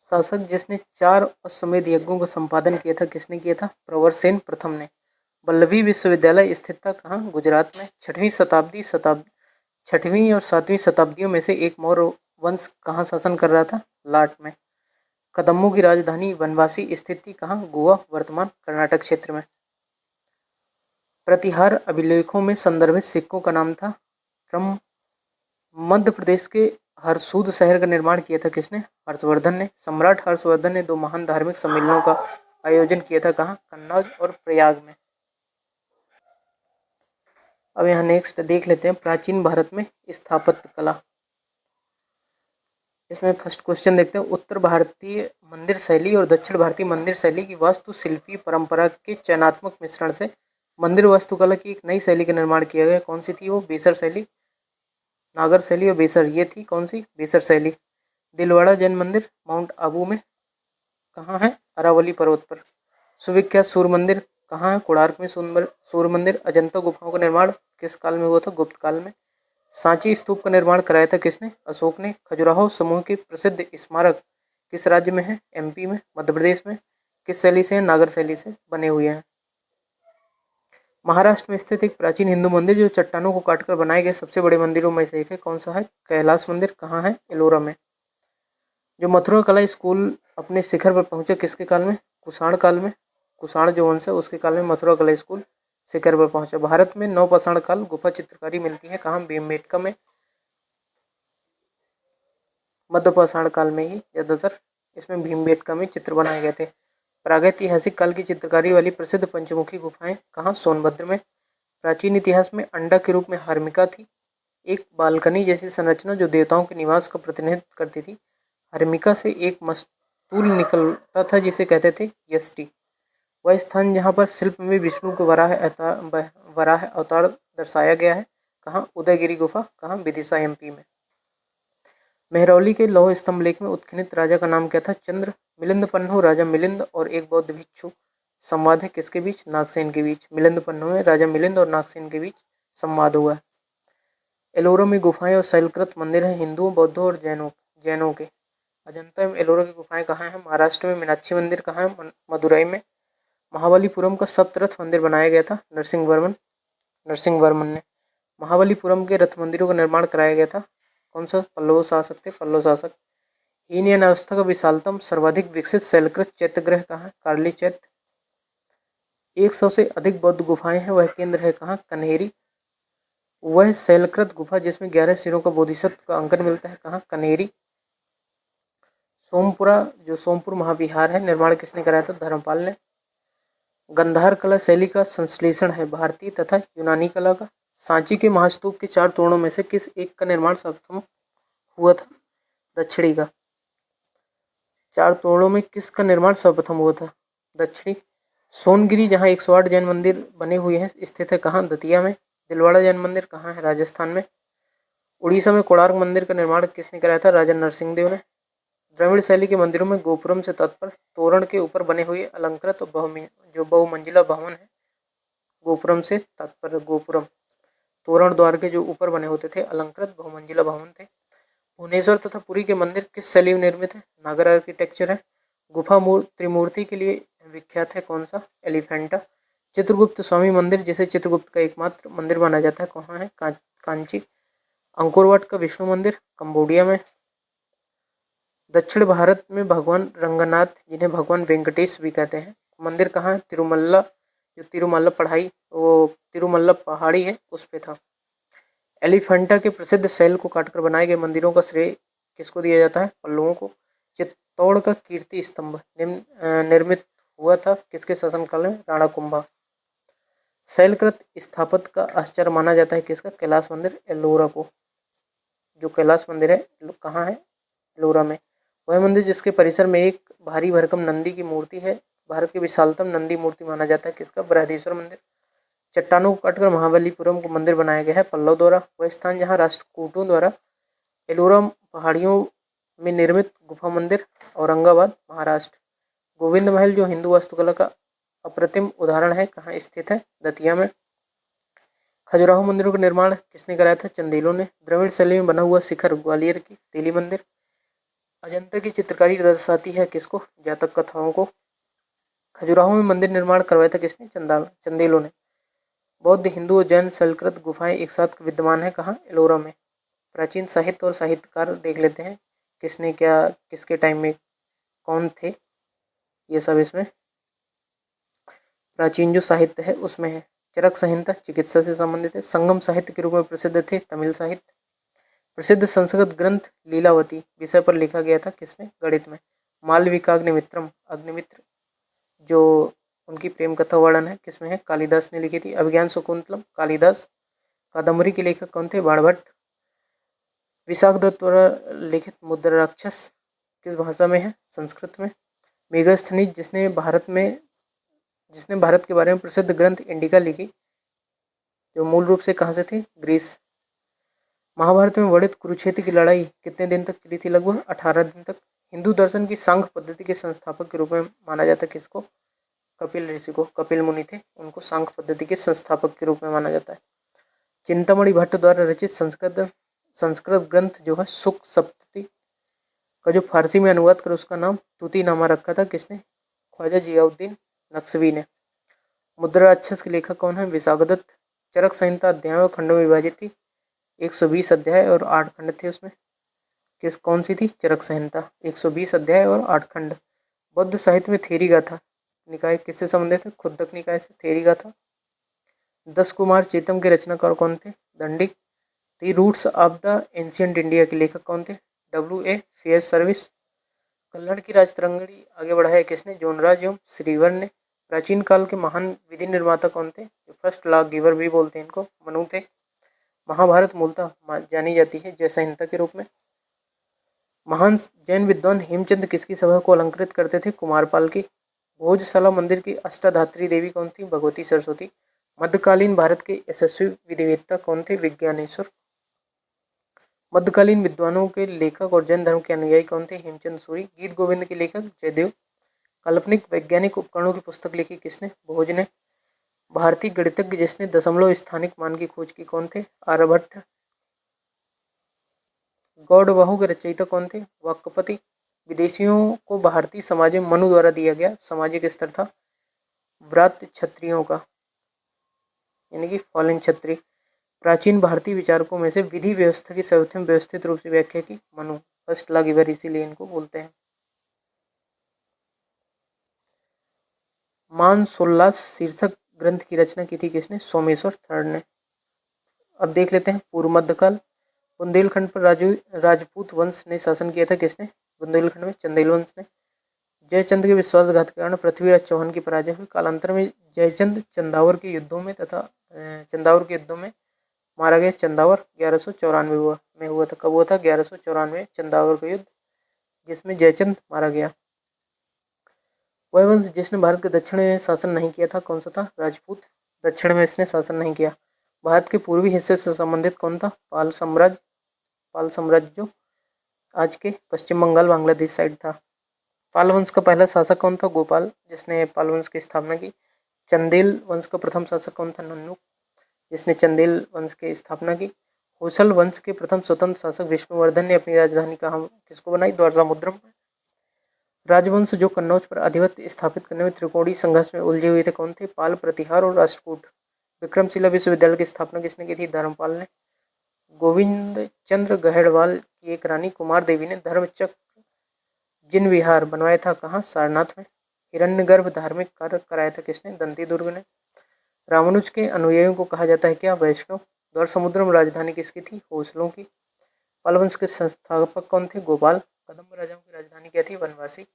शासक जिसने 4 अश्वमेध यज्ञों का संपादन किया था, किसने किया था? प्रवरसेन प्रथम ने। वल्लभी विश्वविद्यालय स्थित था, कहाँ? गुजरात में। 6वीं और 7वीं शताब्दियों में से एक मौर्य वंश कहाँ शासन कर रहा था? लाट में। कदम्बों की राजधानी वनवासी स्थित थी, कहाँ? गोवा, वर्तमान कर्नाटक क्षेत्र में। प्रतिहार अभिलेखों में संदर्भित सिक्कों का नाम था क्रम। मध्य प्रदेश के हरसूद शहर का निर्माण किया था, किसने? हर्षवर्धन ने। सम्राट हर्षवर्धन ने 2 महान धार्मिक सम्मेलनों का आयोजन किया था, कहाँ? कन्नौज और प्रयाग में। अब यहाँ नेक्स्ट देख लेते हैं प्राचीन भारत में स्थापत्य कला। इसमें फर्स्ट क्वेश्चन देखते हैं, उत्तर भारतीय मंदिर शैली और दक्षिण भारतीय मंदिर शैली की वास्तुशिल्पी परंपरा के चयनात्मक मिश्रण से मंदिर वास्तुकला की एक नई शैली का निर्माण किया गया। कौन सी थी वो? बेसर शैली, नागर शैली और बेसर, ये थी कौन सी? बेसर शैली। दिलवाड़ा जैन मंदिर माउंट आबू में, कहाँ है? अरावली पर्वत पर। सुविख्यात सूर्य मंदिर कहाँ है? कोणार्क में सूर्य मंदिर। अजंता गुफाओं का निर्माण किस काल में हुआ था? गुप्त काल में। सांची स्तूप का निर्माण कराया था, किसने? अशोक ने। खजुराहो समूह के प्रसिद्ध स्मारक किस राज्य में है? एमपी में। मध्य प्रदेश में। किस शैली से? नागर शैली से बने हुए हैं। महाराष्ट्र में स्थित एक प्राचीन हिंदू मंदिर जो चट्टानों को काटकर बनाए गए सबसे बड़े मंदिरों में से एक है, कौन सा है? कैलाश मंदिर। कहाँ है? एलोरा में। जो मथुरा कला स्कूल अपने शिखर पर पहुंचे किसके काल में? कुषाण काल में। कुषाण जो वंश है उसके काल में मथुरा कला स्कूल शिखर पर पहुंचा। भारत में नवपाषाण काल गुफा चित्रकारी मिलती है, कहाँ? भीमबेटका में। मध्यपाषाण काल में ही ज्यादातर इसमें भीमबेटका में चित्र बनाए गए थे। प्रागैतिहासिक काल की चित्रकारी वाली प्रसिद्ध पंचमुखी गुफाएं कहाँ? सोनभद्र में। प्राचीन इतिहास में अंडा के रूप में हर्मिका थी, एक बालकनी जैसी संरचना जो देवताओं के निवास का प्रतिनिधित्व करती थी। हर्मिका से एक मस्तूल निकलता था जिसे कहते थे यष्टि। वह स्थान जहाँ पर शिल्प में विष्णु को वराह अवतार दर्शाया गया है, कहाँ? उदयगिरी गुफा, कहाँ? विदिशा एमपी में। मेहरौली के लौह स्तंभ लेख में उत्खनित राजा का नाम क्या था? चंद्र। मिलिंद पन्नू राजा मिलिंद और एक बौद्ध भिक्षु संवाद है किसके बीच? नागसेन के बीच। मिलिंद पन्नू में राजा मिलिंद और नागसेन के बीच संवाद हुआ है। एलोरा में गुफाएं और शैलकृत मंदिर हैं हिंदुओं, बौद्धों और जैनों के। अजंता एवं एलोरा की गुफाएं कहाँ हैं? महाराष्ट्र में। मीनाक्षी मंदिर कहाँ है? मदुरई में। महाबलीपुरम का सप्तरथ मंदिर बनाया गया था नरसिंह वर्मन ने। महाबलीपुरम के रथ मंदिरों का निर्माण कराया गया था, कौन सा? पल्लव शासक थे, पल्लव शासक। हीनयान अवस्था का विशालतम सर्वाधिक विकसित शैलकृत चैत्यगृह कहाँ है? कार्ली चैत्य। 100 से अधिक बौद्ध गुफाएं हैं, वह केंद्र है कहाँ? कन्हेरी। वह शैलकृत गुफा जिसमें 11 सिरों का बोधिसत्व का अंकन मिलता है, कहाँ? कन्हेरी। सोमपुर महाविहार है, निर्माण किसने कराया था? धर्मपाल ने। गंधार कला शैली का संश्लेषण है भारतीय तथा यूनानी कला का। सांची के महास्तूप के 4 तोरणों में से किस एक का निर्माण सर्वप्रथम हुआ था? दक्षिणी का। 4 तोरणों में किसका निर्माण सर्वप्रथम हुआ था? दक्षिणी। सोनगिरी जहाँ 108 जैन मंदिर बने हुए हैं स्थित है, कहाँ? दतिया में। दिलवाड़ा जैन मंदिर कहाँ है? राजस्थान में। उड़ीसा में कोणार्क मंदिर का निर्माण किसने कराया था? राजा नरसिंह देव ने। द्रविड़ शैली के मंदिरों में गोपुरम से तात्पर्य तोरण के ऊपर बने हुए अलंकृत जो बहुमंजिला भवन है। गोपुरम से तात्पर्य गोपुरम तोरण द्वार के जो ऊपर बने होते थे अलंकृत बहुमंजिला भवन थे। भुवनेश्वर तथा पुरी के मंदिर किस शैली में निर्मित है? नागर आर्किटेक्चर है। गुफा त्रिमूर्ति के लिए विख्यात है, कौन सा? एलिफेंटा। चित्रगुप्त स्वामी मंदिर जिसे चित्रगुप्त का एकमात्र मंदिर माना जाता है, कहाँ है? कांची। अंकोरवाट का विष्णु मंदिर कंबोडिया में। दक्षिण भारत में भगवान रंगनाथ जिन्हें भगवान वेंकटेश भी कहते हैं, मंदिर कहाँ है? तिरुमल्ला। जो तिरुमल्ला पहाड़ी है उस पे था। एलिफेंटा के प्रसिद्ध शैल को काटकर बनाए गए मंदिरों का श्रेय किसको दिया जाता है? पल्लवों को। चित्तौड़ का कीर्ति स्तंभ निर्मित हुआ था किसके शासनकाल में? राणा कुंभा। शैलकृत स्थापत्य का आश्चर्य माना जाता है किसका? कैलाश मंदिर एलोरा को। जो कैलाश मंदिर है कहाँ है? एलोरा में। वह मंदिर जिसके परिसर में एक भारी भरकम नंदी की मूर्ति है, भारत की विशालतम नंदी मूर्ति माना जाता है किसका? बृहदीश्वर मंदिर। चट्टानों को काटकर महाबलीपुरम को मंदिर बनाया गया है पल्लव द्वारा। वह स्थान जहाँ राष्ट्रकूटों द्वारा एलोरा पहाड़ियों में निर्मित गुफा मंदिर, औरंगाबाद महाराष्ट्र। गोविंद महल जो हिंदू वास्तुकला का अप्रतिम उदाहरण है, कहाँ स्थित है? दतिया में। खजुराहो मंदिरों का निर्माण किसने कराया था? चंदेलों ने। द्रविड़ शैली में बना हुआ शिखर ग्वालियर की तेली मंदिर। अजंता की चित्रकारी दर्शाती है किसको? जातक कथाओं को। खजुराहो में मंदिर निर्माण करवाया था किसने? चंदेलों ने। बौद्ध, हिंदू और जैन शैलकृत गुफाएं एक साथ विद्यमान है, कहाँ? एलोरा में। प्राचीन साहित्य और साहित्यकार देख लेते हैं, किसने क्या, किसके टाइम में कौन थे, ये सब इसमें प्राचीन जो साहित्य है उसमें है। चरक संहिता चिकित्सा से संबंधित है। संगम साहित्य के रूप में प्रसिद्ध थे तमिल साहित्य। प्रसिद्ध संस्कृत ग्रंथ लीलावती विषय पर लिखा गया था किसमें? गणित में। मालविकाग्निमित्रम, अग्निमित्र जो उनकी प्रेम कथा वर्णन है किसमें है? कालिदास ने लिखी थी। अभिज्ञान शकुंतलम कालिदास। कादम्बरी के लेखक कौन थे? बाणभट्ट। विशाख दत्त द्वारा लिखित मुद्रा राक्षस किस भाषा में है? संस्कृत में। मेगास्थनीज जिसने भारत के बारे में प्रसिद्ध ग्रंथ इंडिका लिखी, जो मूल रूप से कहाँ से थी? ग्रीस। महाभारत में वर्णित कुरुक्षेत्र की लड़ाई कितने दिन तक चली थी? लगभग 18 दिन तक। हिंदू दर्शन की सांख्य पद्धति के संस्थापक के रूप में माना जाता है किसको? कपिल ऋषि को। कपिल मुनि थे, उनको सांख्य पद्धति के संस्थापक के रूप में माना जाता है। चिंतामणि भट्ट द्वारा रचित संस्कृत ग्रंथ जो है सुख सप्तति का जो फारसी में अनुवाद कर उसका नाम तूतीनामा रखा था किसने? ख्वाजा जियाउद्दीन नक्शवी ने। मुद्रा राक्षस के लेखक कौन है? विशाखदत्त। चरक संहिता अध्यायों खंडों में विभाजित थी, 120 अध्याय और 8 खंड थे उसमें। कौन सी थी? चरक संहिता। 120 अध्याय और 8 खंड। बौद्ध साहित्य में थेरी गाथा निकाय किससे संबंधित है? खुद्दक निकाय से थेरी गाथा। 10 कुमार चेतम के रचनाकार कौन थे? दंडिक। The roots of the ancient India के लेखक कौन थे? W.A. Fair service. कल्हड़ की राजतरंगी आगे बढ़ाया किसने? जोनराज एवं श्रीवर ने। प्राचीन काल के महान विधि निर्माता कौन थे? फर्स्ट लॉ गिवर भी बोलते हैं इनको, मनु थे। महाभारत मूलतः जानी जाती है जय संहिता के रूप में। महान जैन विद्वान हेमचंद किसकी सभा को अलंकृत करते थे? कुमारपाल की। भोजशाला मंदिर की अष्टाधात्री देवी कौन थी? भगवती सरस्वती। मध्यकालीन भारत के यशस्वी विधिवेत्ता कौन थे? विज्ञानेश्वर। मध्यकालीन विद्वानों के लेखक और जैन धर्म के अनुयायी कौन थे? हेमचंद सूरी। गीत गोविंद के लेखक जयदेव। काल्पनिक वैज्ञानिक उपकरणों की पुस्तक लिखी किसने? भोज ने। भारतीय गणितज्ञ जिसने दशमलव स्थानिक मान की खोज की कौन थे? आर्यभट्ट। गौड़बहु के रचयिता कौन थे? वाक्पति। विदेशियों को भारतीय समाज में मनु द्वारा दिया गया सामाजिक स्तर था व्रात क्षत्रियों का, यानी कि फॉलन क्षत्रिय। प्राचीन भारतीय विचारकों में से विधि व्यवस्था की सर्वप्रथम व्यवस्थित रूप से व्याख्या की मनु। फर्स्ट लॉ गिवर इसीलिए इनको बोलते हैं। मानसोल्लास शीर्षक ग्रंथ की रचना की थी किसने? सोमेश्वर थर्ड ने। अब देख लेते हैं पूर्व मध्यकाल। बुंदेलखंड पर राजपूत वंश ने शासन किया था किसने? बुंदेलखंड में चंदेल वंश ने। जयचंद के विश्वासघात के कारण पृथ्वीराज चौहान की पराजय हुई। कालांतर में जयचंद चंदावर के युद्धों में मारा गया। चंदावर 1194 में हुआ था। कब हुआ था? 1194 चंदावर का युद्ध, जिसमें जयचंद मारा गया। वह वंश जिसने भारत के दक्षिण में शासन नहीं किया था कौन सा था? राजपूत। दक्षिण में इसने शासन नहीं किया। भारत के पूर्वी हिस्से से संबंधित कौन था? पाल साम्राज्य जो आज के पश्चिम बंगाल बांग्लादेश साइड था। पाल वंश का पहला शासक कौन था? गोपाल, जिसने पाल वंश की स्थापना की। चंदेल वंश का प्रथम शासक कौन था? नन्नू, जिसने चंदेल वंश की स्थापना की। होसल वंश के प्रथम स्वतंत्र शासक विष्णुवर्धन ने अपनी राजधानी कहाँ किसको बनाई? द्वारकामुद्रम। राजवंश जो कन्नौज पर आधिपत्य स्थापित करने में त्रिकोणीय संघर्ष में उलझे हुए थे कौन थे? पाल, प्रतिहार और राष्ट्रकूट। विक्रमशिला विश्वविद्यालय की स्थापना किसने की थी? धर्मपाल ने। गोविंद चंद्र गहड़वाल की एक रानी कुमार देवी ने धर्मचक्र जिन विहार बनवाया था कहाँ? सारनाथ में। हिरण्यगर्भ धार्मिक कार्य कराया था किसने? दंती दुर्ग ने। रामानुज के अनुयायियों को कहा जाता है क्या? वैष्णव। द्वारसमुद्रम राजधानी किसकी थी? होसलों की। पाल वंश के संस्थापक कौन थे? गोपाल। कदम्ब राजाओं की राजधानी क्या थी? वनवासी।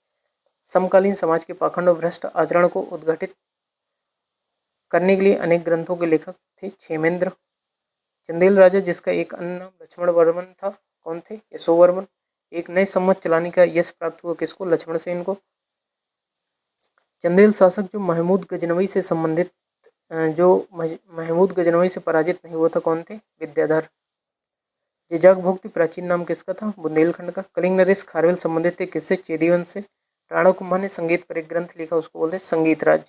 समकालीन समाज के पाखंड और भ्रष्ट आचरण को उद्घाटित करने के लिए अनेक ग्रंथों के लेखक थे क्षेमेंद्र। चंदेल राजा जिसका एक अन्य नाम लक्ष्मण वर्मन था कौन थे? यशोवर्मन। एक नए सम्मत चलाने का यश प्राप्त हुआ किसको? लक्ष्मण सेन को। चंदेल शासक जो महमूद गजनवी से संबंधित महमूद गजनवी से पराजित नहीं हुआ था कौन थे? विद्याधर। जिजाक भोक्ति प्राचीन नाम किसका था? बुंदेलखंड का। कलिंग नरेश खारवेल संबंधित थे किससे? चेदी वंश से। राणा कुंभा ने संगीत पर एक ग्रंथ लिखा, उसको बोलते हैं संगीत राज।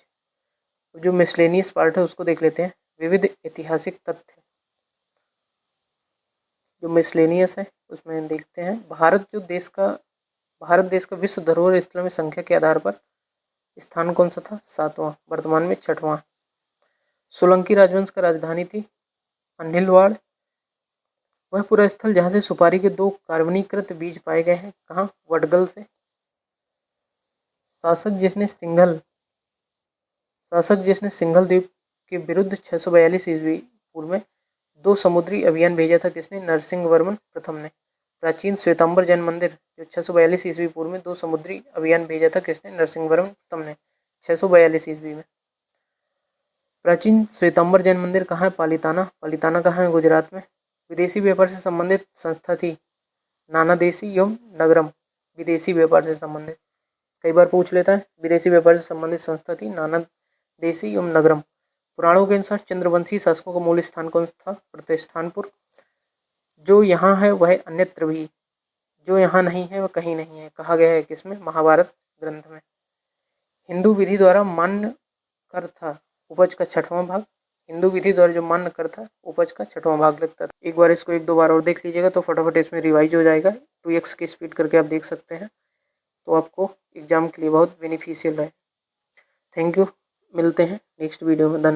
जो मिसलेनियस पार्ट है उसको देख लेते हैं। विविध ऐतिहासिक तथ्य, जो मिसलेनियस है उसमें देखते हैं भारत देश का विश्व धरोहर स्थलों में संख्या के आधार पर स्थान कौन सा था? 7वां, वर्तमान में 6वां। सोलंकी राजवंश का राजधानी थी अन्हिलवाड़। वह पूरा स्थल जहां से सुपारी के 2 कार्बनीकृत बीज पाए गए हैं, कहाँ? वडगल से। शासक जिसने सिंघल द्वीप के विरुद्ध 642 ईस्वी पूर्व में 2 समुद्री अभियान भेजा था किसने? नरसिंह वर्मन प्रथम ने। प्राचीन श्वेतांबर जैन मंदिर जो 642 ईस्वी पूर्व में 2 समुद्री अभियान भेजा था किसने? नरसिंह वर्मन प्रथम ने 642 ईस्वी में। प्राचीन श्वेतांबर जैन मंदिर कहाँ है? पालिताना। पालिताना कहाँ है? गुजरात में। विदेशी व्यापार से संबंधित संस्था थी नानादेशी एवं नगरम। विदेशी व्यापार से संबंधित कई बार पूछ लेता है। विदेशी व्यापार से संबंधित संस्था थी नानादेशी एवं नगरम। पुराणों के अनुसार चंद्रवंशी शासकों का मूल स्थान कौन था? प्रतिष्ठानपुर। जो यहाँ है वह अन्यत्र भी, जो यहाँ नहीं है वह कहीं नहीं है, कहा गया है किसमें? महाभारत ग्रंथ में। हिंदू विधि द्वारा मान्य कर था उपज का 6वां भाग। हिंदू विधि द्वारा जो मान्य कर था उपज का 6वां भाग लगता था। एक बार इसको 1-2 बार और देख लीजिएगा तो फटाफट इसमें रिवाइज हो जाएगा। 2x की स्पीड करके आप देख सकते हैं, तो आपको एग्जाम के लिए बहुत बेनिफिशियल है। थैंक यू, मिलते हैं नेक्स्ट वीडियो में। धन्यवाद।